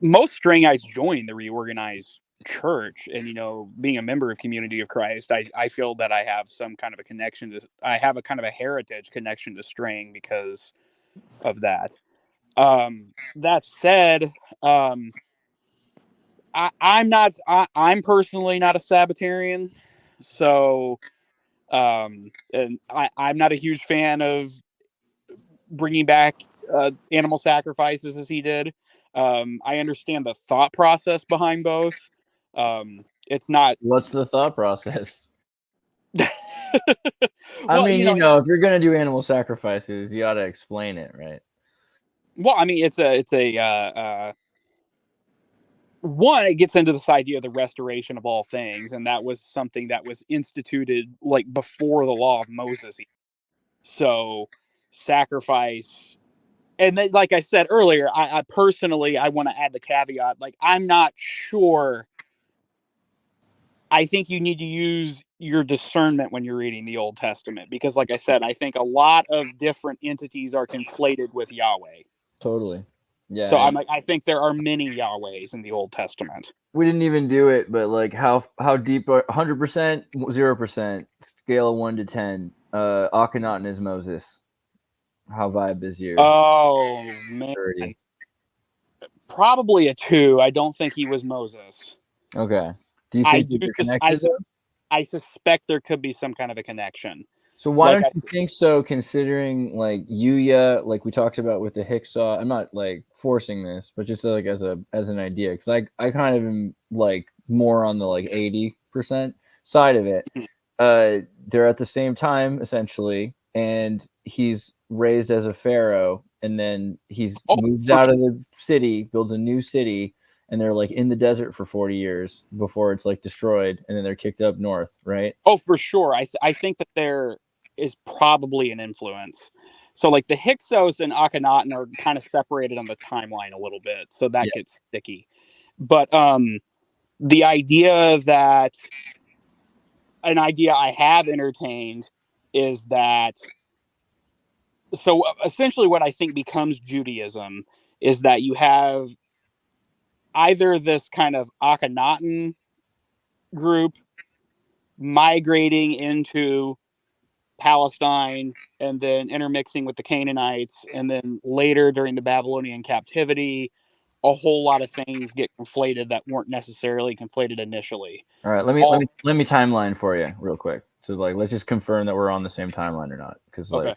most Strangites join the reorganized church, and you know, being a member of Community of Christ, I feel that I have some kind of a connection to. I have a kind of a heritage connection to Strang because of that. That said, I'm personally not a Sabbatarian, so and I'm not a huge fan of bringing back animal sacrifices as he did. I understand the thought process behind both. It's not. What's the thought process? Well, I mean, you know, if you're gonna do animal sacrifices, you ought to explain it, right? Well, I mean, it's a one. It gets into this idea of the restoration of all things, and that was something that was instituted like before the law of Moses. So, sacrifice. And then, like I said earlier, I personally, I want to add the caveat, like, I'm not sure. I think you need to use your discernment when you're reading the Old Testament, because like I said, I think a lot of different entities are conflated with Yahweh. Totally. Yeah. So I think there are many Yahwehs in the Old Testament. We didn't even do it, but like how deep? 100%, 0%, scale of 1 to 10. Akhenaten is Moses. How vibe is you? Oh man, 30. Probably a 2. I don't think he was Moses. Okay. Do you think they're connected? I suspect there could be some kind of a connection. So why don't you think so, considering like Yuya, like we talked about with the Hyksos? I'm not like forcing this, but just like as an idea, because I kind of am like more on the like 80% side of it. They're at the same time essentially, and he's raised as a pharaoh, and then he's moves out of the city, builds a new city, and they're like in the desert for 40 years before it's like destroyed, and then they're kicked up north, right? Oh, for sure. I think that there is probably an influence. So like the Hyksos and Akhenaten are kind of separated on the timeline a little bit, so that gets sticky. But the idea that an idea I have entertained is that, so essentially what I think becomes Judaism is that you have either this kind of Akhenaten group migrating into Palestine and then intermixing with the Canaanites, and then later during the Babylonian captivity, a whole lot of things get conflated that weren't necessarily conflated initially. All right, let me timeline for you real quick. So like, let's just confirm that we're on the same timeline or not, because like,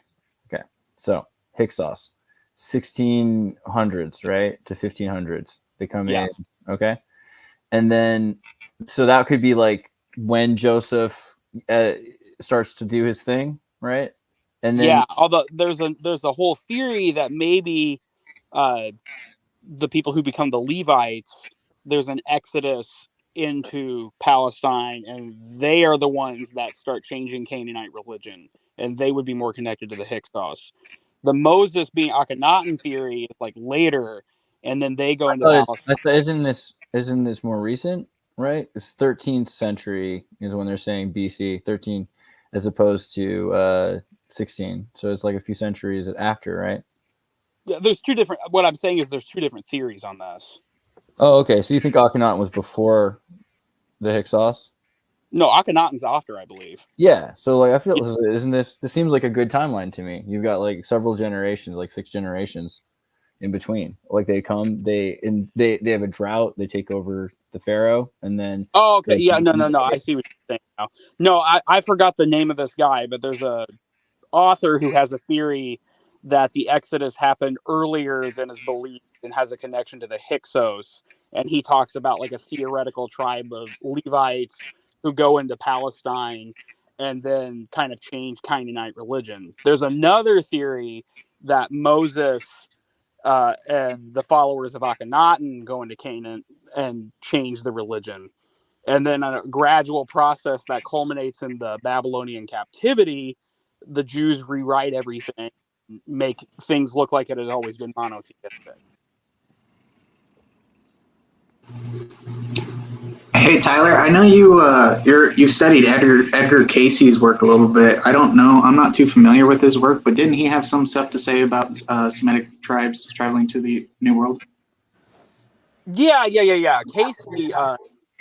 okay, so Hyksos, 1600s, right, to 1500s, they come in, okay, and then so that could be like when Joseph starts to do his thing, right? And then although there's a whole theory that maybe the people who become the Levites, there's an exodus into Palestine, and they are the ones that start changing Canaanite religion, and they would be more connected to the Hyksos. The Moses being Akhenaten theory is like later, and then they go into Palestine. Isn't this more recent? Right, it's 13th century is when they're saying BC 13, as opposed to 16. So it's like a few centuries after, right? Yeah, there's two different. What I'm saying is there's two different theories on this. Oh, okay. So you think Akhenaten was before the Hyksos? No, Akhenaten's after, I believe. Yeah. So like, I feel this seems like a good timeline to me. You've got like several generations, like 6 generations in between. Like they have a drought. They take over the pharaoh, and then no, I see what you're saying now. No, I forgot the name of this guy, but there's a author who has a theory that the Exodus happened earlier than is believed and has a connection to the Hyksos, and he talks about like a theoretical tribe of Levites who go into Palestine and then kind of change Canaanite religion. There's another theory that Moses and the followers of Akhenaten go into Canaan and change the religion. And then a gradual process that culminates in the Babylonian captivity, the Jews rewrite everything, make things look like it has always been monotheistic. Hey Tyler, I know you've studied Edgar Casey's work a little bit. I don't know, I'm not too familiar with his work, but didn't he have some stuff to say about Semitic tribes traveling to the New World? Yeah. Casey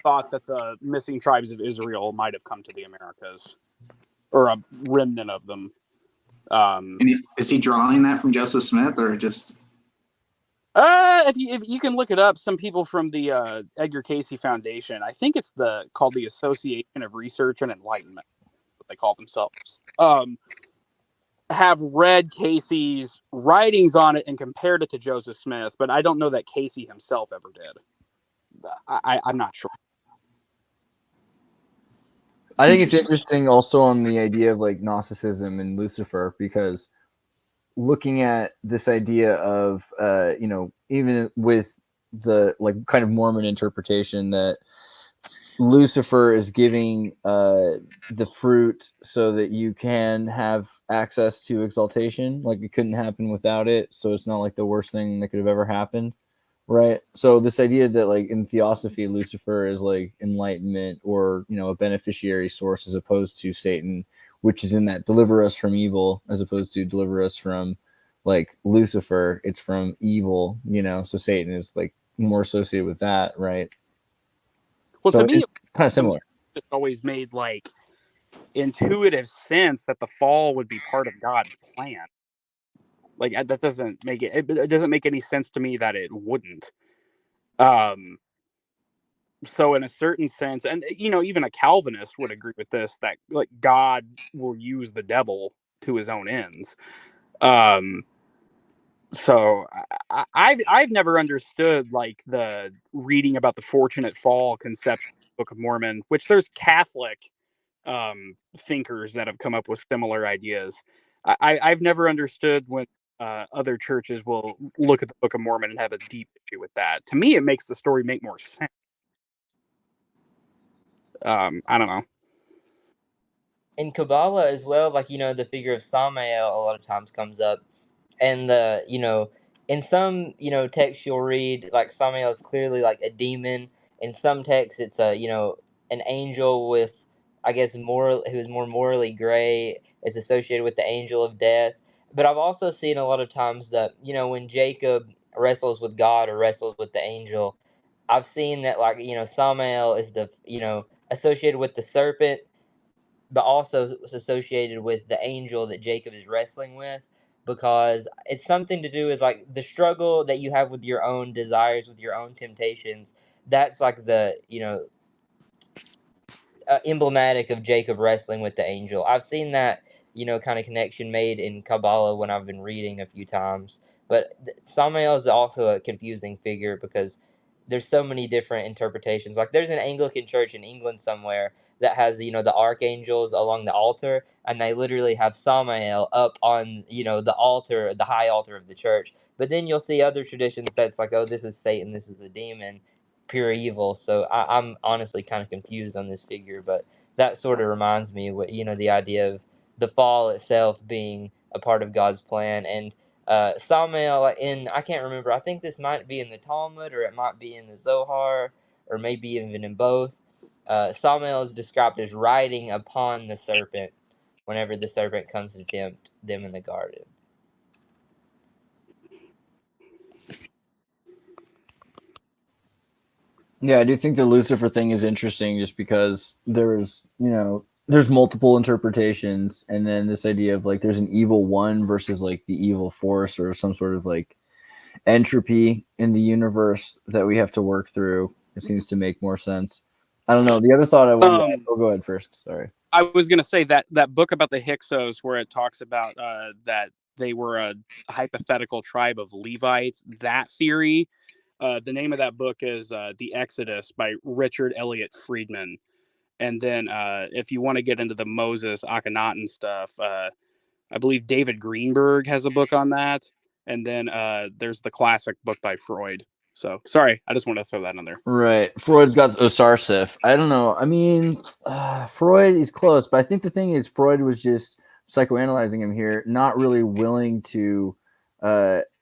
thought that the missing tribes of Israel might have come to the Americas, or a remnant of them. Is he drawing that from Joseph Smith, or just? If you can look it up, some people from the Edgar Casey Foundation, I think it's called the Association of Research and Enlightenment, what they call themselves, have read Casey's writings on it and compared it to Joseph Smith, but I don't know that Casey himself ever did. I'm not sure. I think it's interesting also on the idea of like Gnosticism and Lucifer, because looking at this idea of even with the like kind of Mormon interpretation that Lucifer is giving the fruit so that you can have access to exaltation, like it couldn't happen without it, so it's not like the worst thing that could have ever happened, right? So this idea that like in theosophy Lucifer is like enlightenment, or a beneficiary source, as opposed to Satan, which is in that deliver us from evil, as opposed to deliver us from like Lucifer, it's from evil, you know, so Satan is like more associated with that, right? Well, So to me, it's kind of similar. it's always made like intuitive sense that the fall would be part of God's plan. Like that doesn't make it doesn't make any sense to me that it wouldn't. So in a certain sense, and you know, even a Calvinist would agree with this, that like God will use the devil to his own ends. So I've never understood like the reading about the fortunate fall conception of the Book of Mormon, which there's Catholic thinkers that have come up with similar ideas. I've never understood when other churches will look at the Book of Mormon and have a deep issue with that. To me, it makes the story make more sense. I don't know. In Kabbalah as well, like, you know, the figure of Samael a lot of times comes up, and the, you know, in some, you know, texts you'll read like Samael is clearly like a demon. In some texts it's a, you know, an angel with, I guess, moral, who is more morally gray, is associated with the angel of death. But I've also seen a lot of times that, you know, when Jacob wrestles with God or wrestles with the angel, I've seen that, like, you know, Samael is the, you know, associated with the serpent, but also associated with the angel that Jacob is wrestling with, because it's something to do with like the struggle that you have with your own desires, with your own temptations. That's like the, you know, emblematic of Jacob wrestling with the angel. I've seen that, you know, kind of connection made in Kabbalah when I've been reading a few times. But Samael is also a confusing figure because there's so many different interpretations. Like there's an Anglican church in England somewhere that has, you know, the archangels along the altar, and they literally have Samael up on, you know, the altar, the high altar of the church. But then you'll see other traditions that's like, oh, this is Satan, this is a demon, pure evil. So I'm honestly kind of confused on this figure, but that sort of reminds me what, you know, the idea of the fall itself being a part of God's plan. And Samael, in, I can't remember, I think this might be in the Talmud or it might be in the Zohar or maybe even in both. Samael is described as riding upon the serpent whenever the serpent comes to tempt them in the garden. Yeah, I do think the Lucifer thing is interesting just because there's, you know, there's multiple interpretations, and then this idea of like there's an evil one versus like the evil force or some sort of like entropy in the universe that we have to work through. It seems to make more sense. I don't know. The other thought I wanted to add, go ahead first. Sorry. I was going to say that book about the Hyksos, where it talks about that they were a hypothetical tribe of Levites. That theory, the name of that book is The Exodus by Richard Elliott Friedman. And then if you want to get into the Moses, Akhenaten stuff, I believe David Greenberg has a book on that. And then there's the classic book by Freud. So sorry, I just wanted to throw that in there. Right. Freud's got Osarsif. I don't know. I mean, Freud is close, but I think the thing is Freud was just psychoanalyzing him here, not really willing to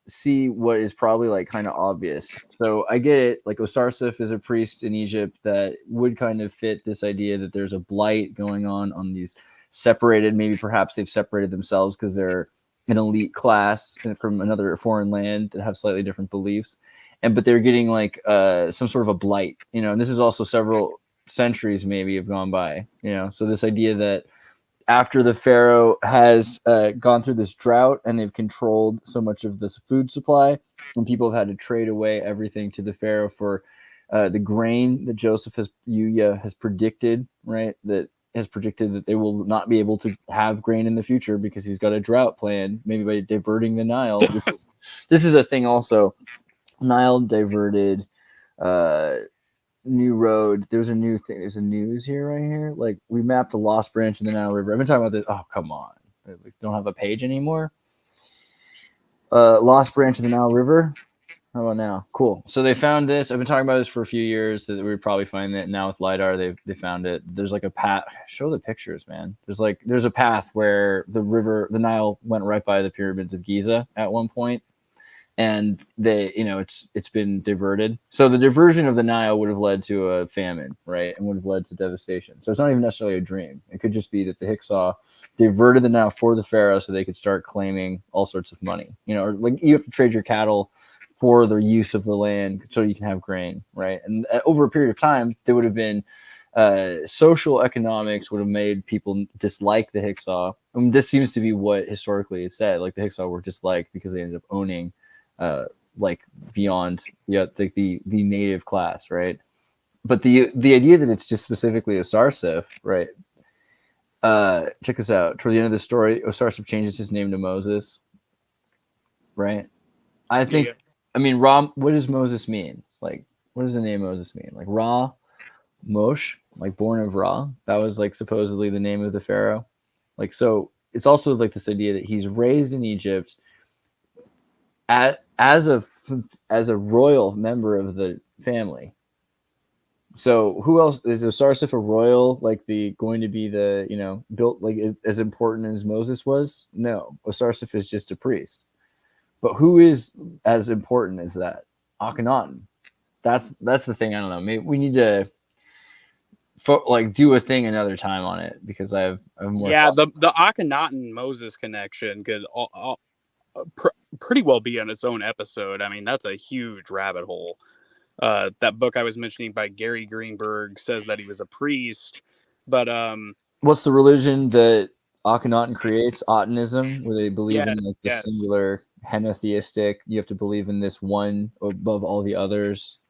see what is probably like kind of obvious. So I get it. Like Osarsif is a priest in Egypt that would kind of fit this idea that there's a blight going on these separated, maybe perhaps they've separated themselves because they're an elite class from another foreign land that have slightly different beliefs. But they're getting like some sort of a blight, you know, and this is also several centuries maybe have gone by, you know, so this idea that after the Pharaoh has gone through this drought and they've controlled so much of this food supply, and people have had to trade away everything to the Pharaoh for the grain that Joseph has predicted, right, that has predicted that they will not be able to have grain in the future because he's got a drought plan, maybe by diverting the Nile. This is a thing also. Nile diverted, new road. There's a new thing. There's a news here, right here. Like we mapped a lost branch in the Nile River. I've been talking about this. Oh, come on. We don't have a page anymore. Lost branch in the Nile River. How about now? Cool. So they found this. I've been talking about this for a few years that we would probably find it. Now with LiDAR, they found it. There's like a path. Show the pictures, man. There's a path where the Nile went right by the pyramids of Giza at one point. and it's been diverted. So the diversion of the Nile would have led to a famine, right, and would have led to devastation. So it's not even necessarily a dream. It could just be that the Hyksos diverted the Nile for the pharaoh so they could start claiming all sorts of money. Or like you have to trade your cattle for the use of the land so you can have grain, right? And over a period of time, there would have been social economics would have made people dislike the Hyksos. This seems to be what historically is said. Like the Hyksos were disliked because they ended up owning like beyond the native class, right? But the idea that it's just specifically Osarseph, right? Check this out. Toward the end of the story, Osarseph changes his name to Moses, right? I think, I mean, Ra. What does Moses mean? Like, what does the name Moses mean? Like Ra, Moshe, like born of Ra. That was like supposedly the name of the pharaoh. Like, so it's also like this idea that he's raised in Egypt as a royal member of the family. So who else is Osarseph a royal? Like going to be the built like as important as Moses was? No, Osarseph is just a priest. But who is as important as that? Akhenaten. That's the thing. I don't know. Maybe we need to do a thing another time on it because I have more. Yeah, the Akhenaten Moses connection could pretty well be on its own episode. I mean, that's a huge rabbit hole. That book I was mentioning by Gary Greenberg says that he was a priest, but what's the religion that Akhenaten creates? Atenism, where they believe in like the singular henotheistic. You have to believe in this one above all the others.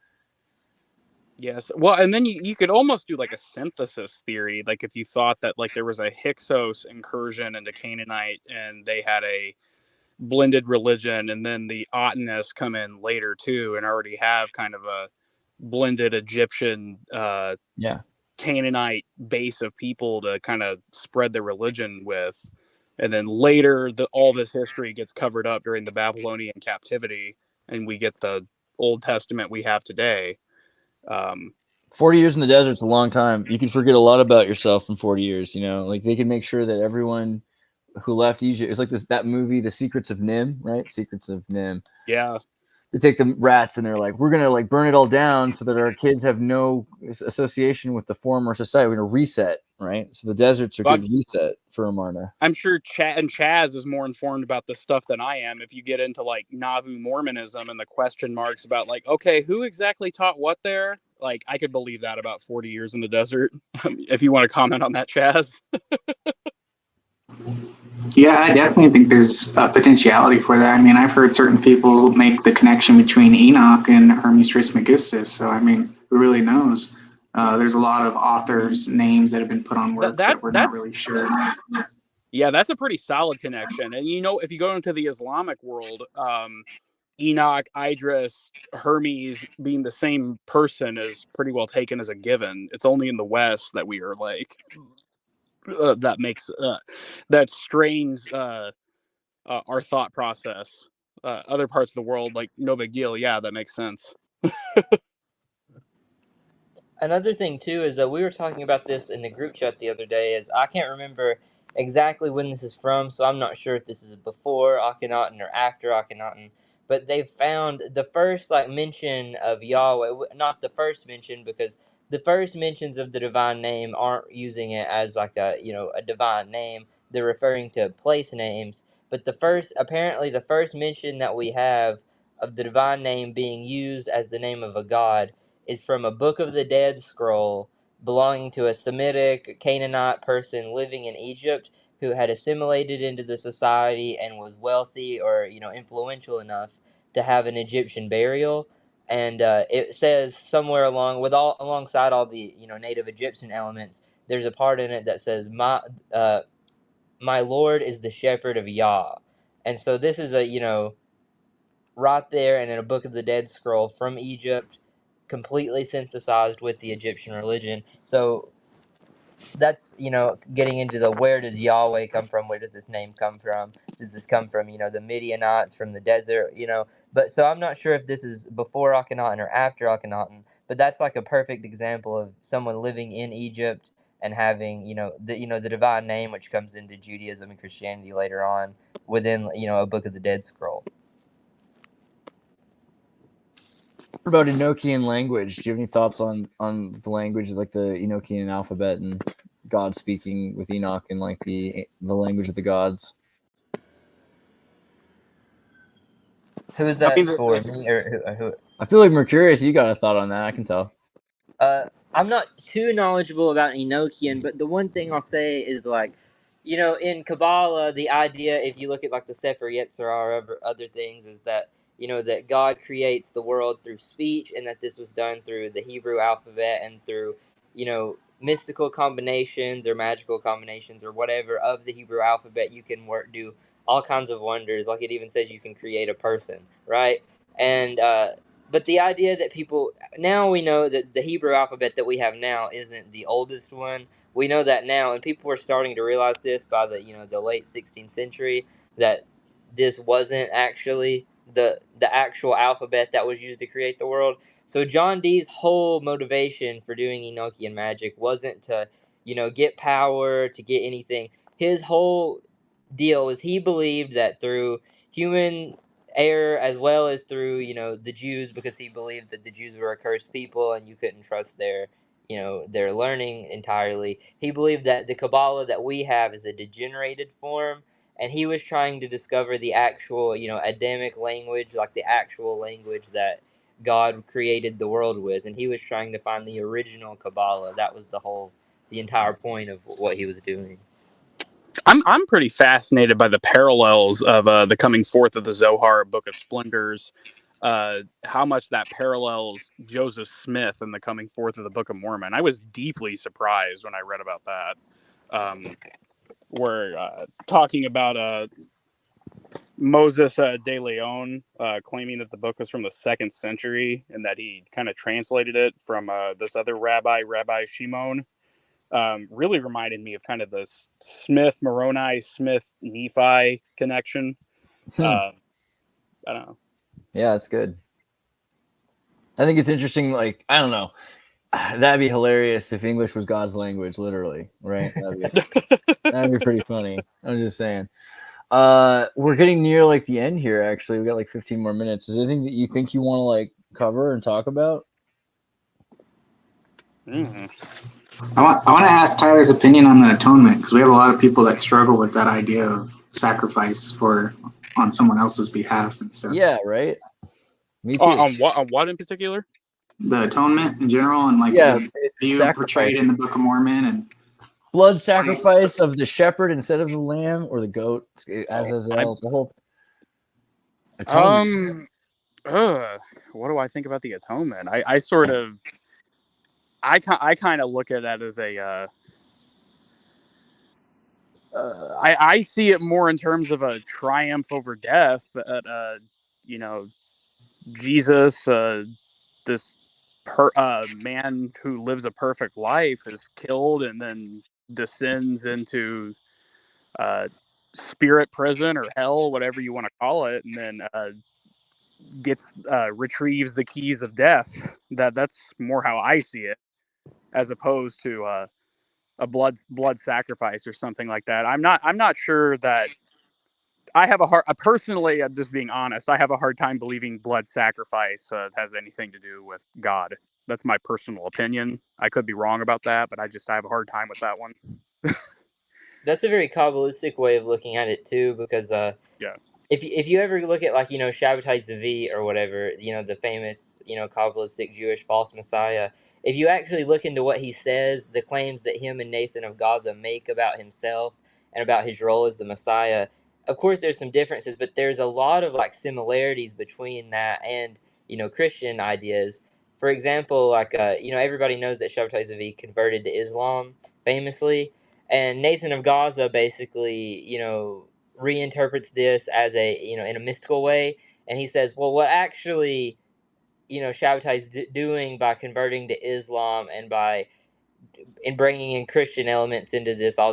Yes. Well, and then you could almost do like a synthesis theory. Like if you thought that like there was a Hyksos incursion into Canaanite and they had a blended religion, and then the Atenists come in later too and already have kind of a blended Egyptian Canaanite base of people to kind of spread their religion with. And then later all this history gets covered up during the Babylonian captivity and we get the Old Testament we have today. 40 years in the desert's a long time. You can forget a lot about yourself in 40 years. Like they can make sure that everyone who left Egypt, it's like that movie, The Secrets of Nim, right? Secrets of Nim. Yeah. They take the rats and they're like, we're gonna like burn it all down so that our kids have no association with the former society. We're gonna reset, right? So the deserts are good reset for Amarna. I'm sure Chaz is more informed about this stuff than I am. If you get into like Nauvoo Mormonism and the question marks about like, okay, who exactly taught what there? Like, I could believe that about 40 years in the desert. If you want to comment on that, Chaz. Yeah, I definitely think there's a potentiality for that. I mean, I've heard certain people make the connection between Enoch and Hermes Trismegistus. So, I mean, who really knows? There's a lot of authors' names that have been put on works that we're not really sure. Yeah, that's a pretty solid connection. And, if you go into the Islamic world, Enoch, Idris, Hermes being the same person is pretty well taken as a given. It's only in the West that we are like... that makes that strains our thought process. Other parts of the world, like, no big deal. Yeah, that makes sense. Another thing too is that we were talking about this in the group chat the other day. Is I can't remember exactly when this is from, so I'm not sure if this is before Akhenaten or after Akhenaten. But they've found the first mention of Yahweh, not the first mention, because the first mentions of the divine name aren't using it as like a divine name. They're referring to place names. But apparently the first mention that we have of the divine name being used as the name of a god is from a Book of the Dead scroll belonging to a Semitic Canaanite person living in Egypt who had assimilated into the society and was wealthy or influential enough to have an Egyptian burial. And it says somewhere alongside all the native Egyptian elements, there's a part in it that says my Lord is the shepherd of Yah. And so this is right there and in a Book of the Dead scroll from Egypt, completely synthesized with the Egyptian religion. So that's getting into the where does Yahweh come from? Where does this name come from? Does this come from the Midianites from the desert? But so I'm not sure if this is before Akhenaten or after Akhenaten. But that's like a perfect example of someone living in Egypt and having the divine name, which comes into Judaism and Christianity later on within a Book of the Dead scroll. about Enochian language? Do you have any thoughts on the language, like the Enochian alphabet and God speaking with Enoch and like the language of the gods? Who is I that mean, for? Me or who? I feel like Mercurius, you got a thought on that. I can tell. I'm not too knowledgeable about Enochian, but the one thing I'll say is like, in Kabbalah, the idea, if you look at like the Sefer Yetzirah or other things, is that that God creates the world through speech, and that this was done through the Hebrew alphabet and through mystical combinations or magical combinations or whatever of the Hebrew alphabet. You can do all kinds of wonders. Like it even says you can create a person, right? And but the idea that people now we know that the Hebrew alphabet that we have now isn't the oldest one. We know that now, and people were starting to realize this by the late 16th century, that this wasn't actually the actual alphabet that was used to create the world. So John Dee's whole motivation for doing Enochian magic wasn't to get power, to get anything. His whole deal was he believed that through human error as well as through the Jews, because he believed that the Jews were a cursed people and you couldn't trust their learning entirely. He believed that the Kabbalah that we have is a degenerated form, and he was trying to discover the actual Adamic language, like the actual language that God created the world with, and he was trying to find the original Kabbalah. That was the entire point of what he was doing. I'm pretty fascinated by the parallels of the coming forth of the Zohar, Book of Splendors. How much that parallels Joseph Smith and the coming forth of the Book of Mormon. I was deeply surprised when I read about that. We're talking about Moses de Leon claiming that the book was from the 2nd century and that he kind of translated it from this other Rabbi Shimon. Really reminded me of kind of the Smith Moroni, Smith Nephi connection. I don't know. Yeah, that's good. I think it's interesting. Like, I don't know. That'd be hilarious if English was God's language, literally, right? That'd be pretty funny. I'm just saying. We're getting near like the end here. Actually, we got like 15 more minutes. Is there anything that you think you want to like cover and talk about? Mm-hmm. I want to ask Tyler's opinion on the atonement, because we have a lot of people that struggle with that idea of sacrifice on someone else's behalf and stuff. Yeah, right. Me too. On what in particular? The atonement in general, and like the view portrayed in the Book of Mormon, and blood sacrifice of the shepherd instead of the lamb or the goat, Azazel, the whole atonement. What do I think about the atonement? I sort of I kind of look at that as a I see it more in terms of a triumph over death. That Jesus, this man who lives a perfect life, is killed and then descends into spirit prison or hell, whatever you want to call it, and then retrieves the keys of death. That's more how I see it, as opposed to a blood sacrifice or something like that. I'm not sure that I have personally, I'm just being honest, I have a hard time believing blood sacrifice has anything to do with God. That's my personal opinion. I could be wrong about that, but I have a hard time with that one. That's a very Kabbalistic way of looking at it too, because Yeah. if you ever look at like Shabbatai Zvi or whatever, the famous Kabbalistic Jewish false Messiah, if you actually look into what he says, the claims that him and Nathan of Gaza make about himself and about his role as the Messiah, of course there's some differences, but there's a lot of like similarities between that and Christian ideas. For example, like everybody knows that Shabbatai Zvi converted to Islam famously, and Nathan of Gaza basically reinterprets this as in a mystical way, and he says, well, what actually Shabbatai is doing by converting to Islam and by bringing in Christian elements into this, all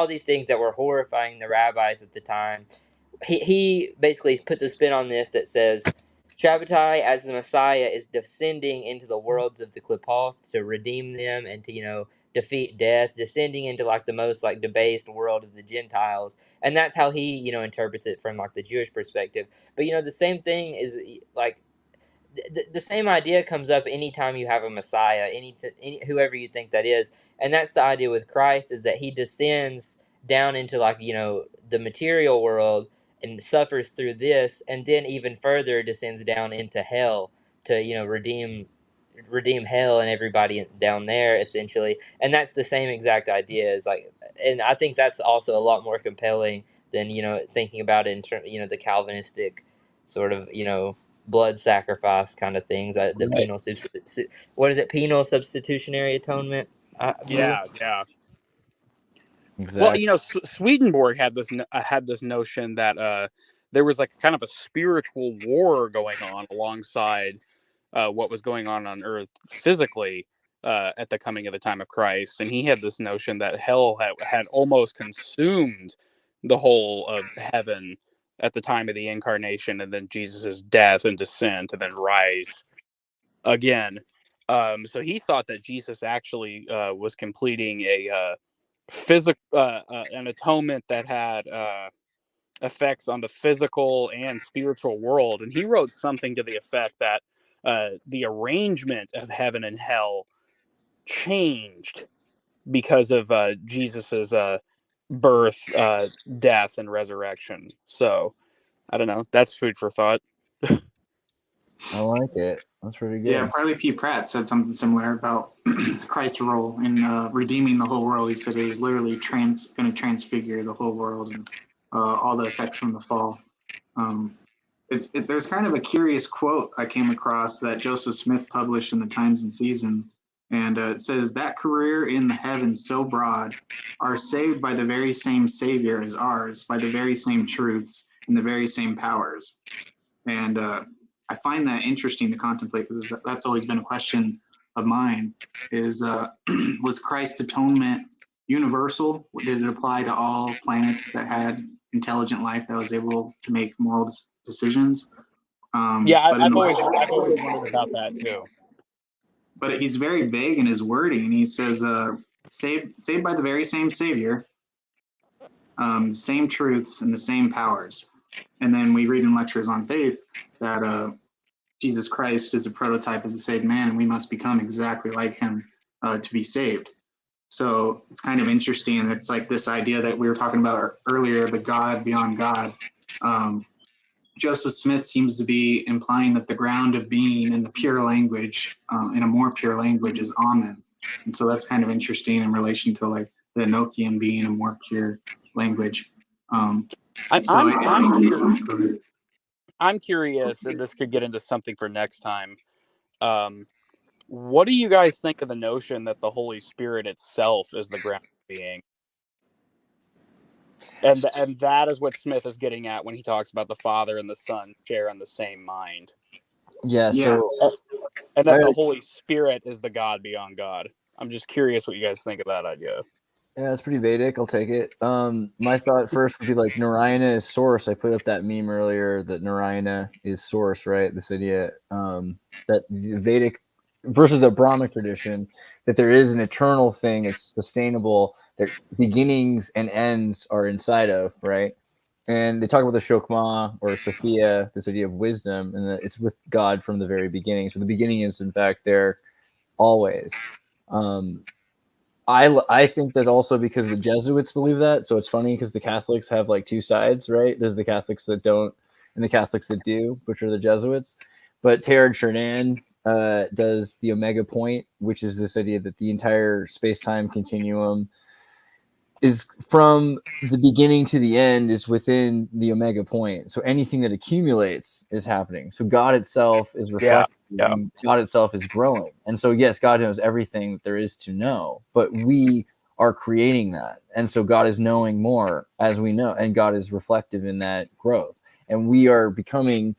these things that were horrifying the rabbis at the time, he basically puts a spin on this that says Shabbatai as the Messiah is descending into the worlds of the Klipoth to redeem them and to defeat death, descending into like the most like debased world of the Gentiles, and that's how he interprets it from like the Jewish perspective. But the same thing is like the same idea comes up anytime you have a Messiah, whoever you think that is, and that's the idea with Christ, is that he descends down into, like, the material world and suffers through this, and then even further descends down into hell to redeem hell and everybody down there, essentially. And that's the same exact idea. Is like, and I think that's also a lot more compelling than thinking about it in terms, the Calvinistic sort of blood sacrifice kind of things. The Right. penal what is it? Penal substitutionary atonement view. Yeah. Well, Exactly. Swedenborg had this notion that there was like kind of a spiritual war going on alongside what was going on Earth physically at the coming of the time of Christ, and he had this notion that hell had almost consumed the whole of heaven at the time of the incarnation, and then Jesus's death and descent, and then rise again. So he thought that Jesus actually was completing a an atonement that had effects on the physical and spiritual world, and he wrote something to the effect that the arrangement of heaven and hell changed because of Jesus's birth, death, and resurrection. So I don't know. That's food for thought. I like it. That's pretty good. Yeah, Parley P. Pratt said something similar about Christ's role in redeeming the whole world. He said it was literally going to transfigure the whole world and all the effects from the fall. There's kind of a curious quote I came across that Joseph Smith published in the Times and Seasons, and it says, "That career in the heavens so broad are saved by the very same Savior as ours, by the very same truths and the very same powers." And I find that interesting to contemplate, because that's always been a question of mine, is was Christ's atonement universal? Did it apply to all planets that had intelligent life that was able to make moral decisions? Yeah, I've always wondered about that too. But he's very vague in his wording. He says, saved by the very same Savior, same truths and the same powers. And then we read in Lectures on Faith that Jesus Christ is a prototype of the saved man, and we must become exactly like him to be saved. So it's kind of interesting. It's like this idea that we were talking about earlier, the God beyond God. Joseph Smith seems to be implying that the ground of being in the pure language, in a more pure language, is Amen. And so that's kind of interesting in relation to like the Enochian being a more pure language. I'm curious, and this could get into something for next time. What do you guys think of the notion that the Holy Spirit itself is the ground being? And that is what Smith is getting at when he talks about the Father and the Son share in the same mind. Yeah. So, and that the Holy Spirit is the God beyond God. I'm just curious what you guys think of that idea. Yeah, it's pretty Vedic. I'll take it. My thought first would be like Narayana is source. I put up that meme earlier that Narayana is source, right? This idea that the Vedic versus the Brahmic tradition, that there is an eternal thing, it's sustainable, that beginnings and ends are inside of, right? And they talk about the Shokma or Sophia, this idea of wisdom, and that it's with God from the very beginning. So the beginning is, in fact, there always. I think that also because the Jesuits believe that. So it's funny because the Catholics have like two sides, right? There's the Catholics that don't and the Catholics that do, which are the Jesuits. But Teilhard Chardin does the Omega point, which is this idea that the entire space-time continuum is from the beginning to the end is within the Omega point. So anything that accumulates is happening. So God itself is reflecting. Yeah. God itself is growing. And so, yes, God knows everything that there is to know, but we are creating that. And so God is knowing more as we know, and God is reflective in that growth. And we are becoming,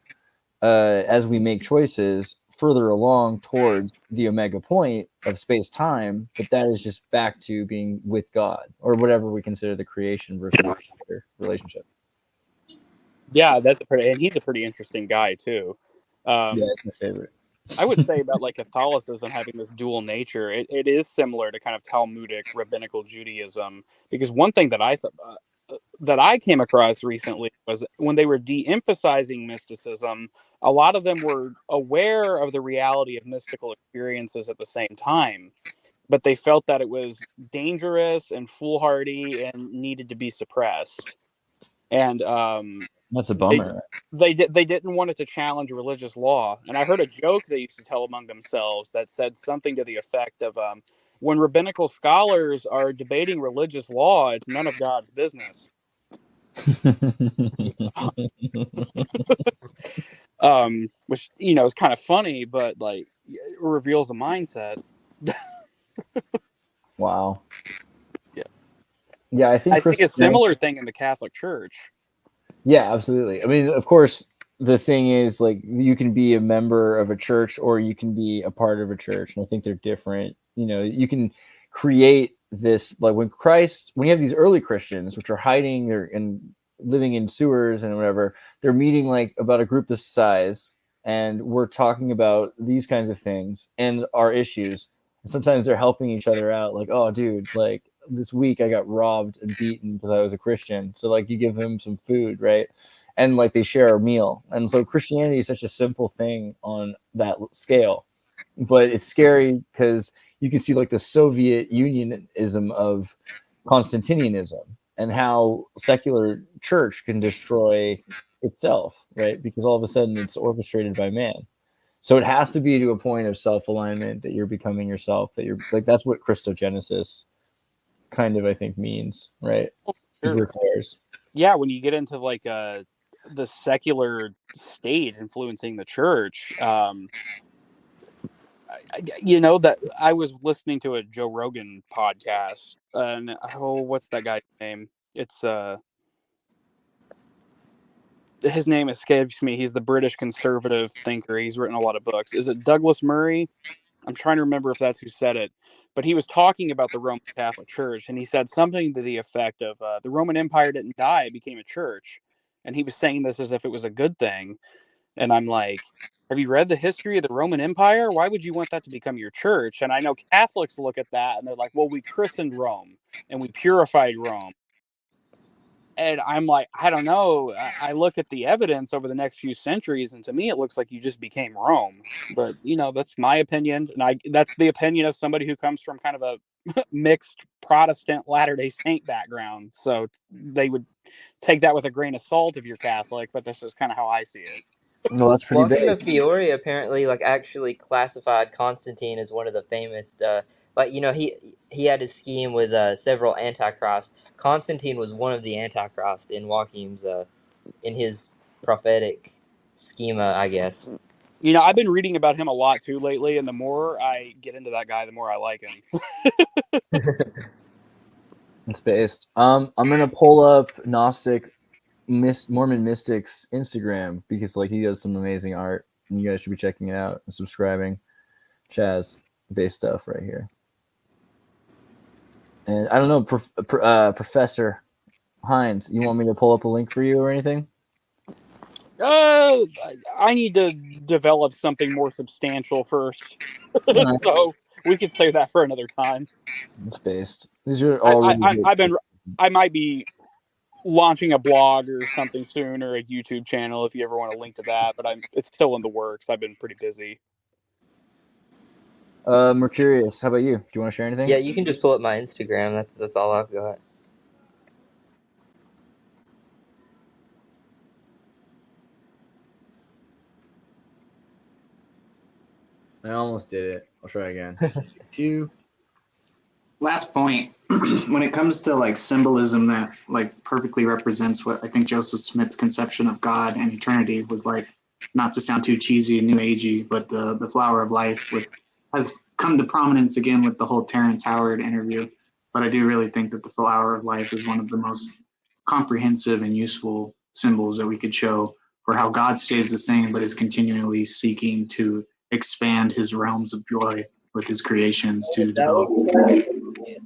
as we make choices, further along towards the Omega point of space-time, but that is just back to being with God, or whatever we consider the creation versus the relationship. Yeah, and he's a pretty interesting guy too. Yeah, it's my favorite. I would say about like Catholicism having this dual nature, it is similar to kind of Talmudic rabbinical Judaism, because one thing that I that I came across recently was when they were de-emphasizing mysticism, a lot of them were aware of the reality of mystical experiences at the same time, but they felt that it was dangerous and foolhardy and needed to be suppressed. And That's a bummer. they didn't want it to challenge religious law. And I heard a joke they used to tell among themselves that said something to the effect of, when rabbinical scholars are debating religious law, it's none of God's business. Which, you know, is kind of funny, but like it reveals a mindset. Wow. Yeah. Yeah, I think I see a similar thing in the Catholic Church. Yeah, absolutely. I mean, of course, the thing is, like, you can be a member of a church or you can be a part of a church, and I think they're different. You know, you can create this, like, when you have these early Christians, which are hiding and living in sewers and whatever, they're meeting like about a group this size, and we're talking about these kinds of things and our issues. And sometimes they're helping each other out, like, oh, dude, like, this week I got robbed and beaten because I was a Christian. So like you give them some food, right? And like they share a meal. And so Christianity is such a simple thing on that scale, but it's scary because you can see like the Soviet Unionism of Constantinianism and how secular church can destroy itself, right? Because all of a sudden it's orchestrated by man. So it has to be to a point of self-alignment that you're becoming yourself, that you're like, that's what Christogenesis kind of, I think, means, right? It requires. Yeah, when you get into like the secular state influencing the church, you know, that I was listening to a Joe Rogan podcast, and what's that guy's name? It's his name escapes me. He's the British conservative thinker. He's written a lot of books. Is it Douglas Murray? I'm trying to remember if that's who said it, but he was talking about the Roman Catholic Church, and he said something to the effect of, the Roman Empire didn't die, it became a church. And he was saying this as if it was a good thing. And I'm like, have you read the history of the Roman Empire? Why would you want that to become your church? And I know Catholics look at that and they're like, well, we christened Rome and we purified Rome. And I'm like, I don't know. I look at the evidence over the next few centuries, and to me, it looks like you just became Rome. But, you know, that's my opinion. And that's the opinion of somebody who comes from kind of a mixed Protestant Latter-day Saint background. So they would take that with a grain of salt if you're Catholic, but that's just kind of how I see it. No, that's pretty Joachim big. of Fiore apparently like actually classified Constantine as one of the famous like you know he had a scheme with several antichrists. Constantine was one of the antichrists in Joachim's in his prophetic schema, I guess. You know, I've been reading about him a lot too lately, and the more I get into that guy, the more I like him. It's based. I'm gonna pull up Gnostic Mormon Mystics Instagram because like he does some amazing art, and you guys should be checking it out and subscribing. Chaz based stuff right here. And I don't know, Professor Hinds, you want me to pull up a link for you or anything? I need to develop something more substantial first, so we could save that for another time. It's based. These are all. I might be launching a blog or something soon, or a YouTube channel if you ever want to link to that. But it's still in the works. I've been pretty busy. Mercurius, how about you? Do you want to share anything? Yeah, you can just pull up my Instagram. That's all I've got. I almost did it. I'll try again. 2. Last point, when it comes to like symbolism that like perfectly represents what I think Joseph Smith's conception of God and eternity was like, not to sound too cheesy and new agey, but the flower of life has come to prominence again with the whole Terrence Howard interview. But I do really think that the flower of life is one of the most comprehensive and useful symbols that we could show for how God stays the same, but is continually seeking to expand his realms of joy with his creations to develop.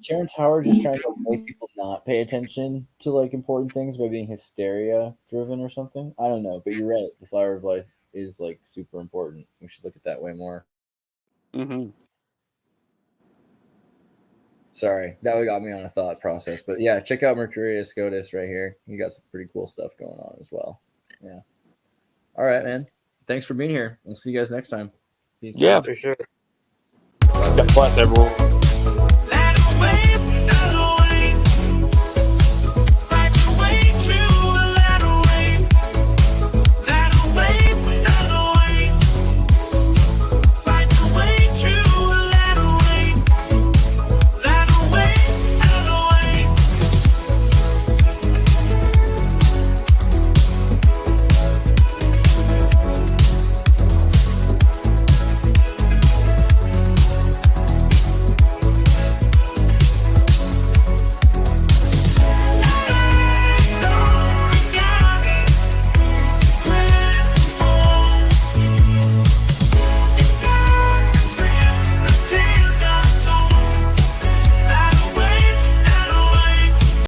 Terrence Howard just trying to make people not pay attention to like important things by being hysteria driven or something. I don't know, but you're right. The flower of life is like super important. We should look at that way more. Mm-hmm. Sorry, that got me on a thought process. But yeah, check out Mercurius Scotus right here. You got some pretty cool stuff going on as well. Yeah. All right, man. Thanks for being here. We'll see you guys next time. Peace. Yeah, For sure. God bless everyone.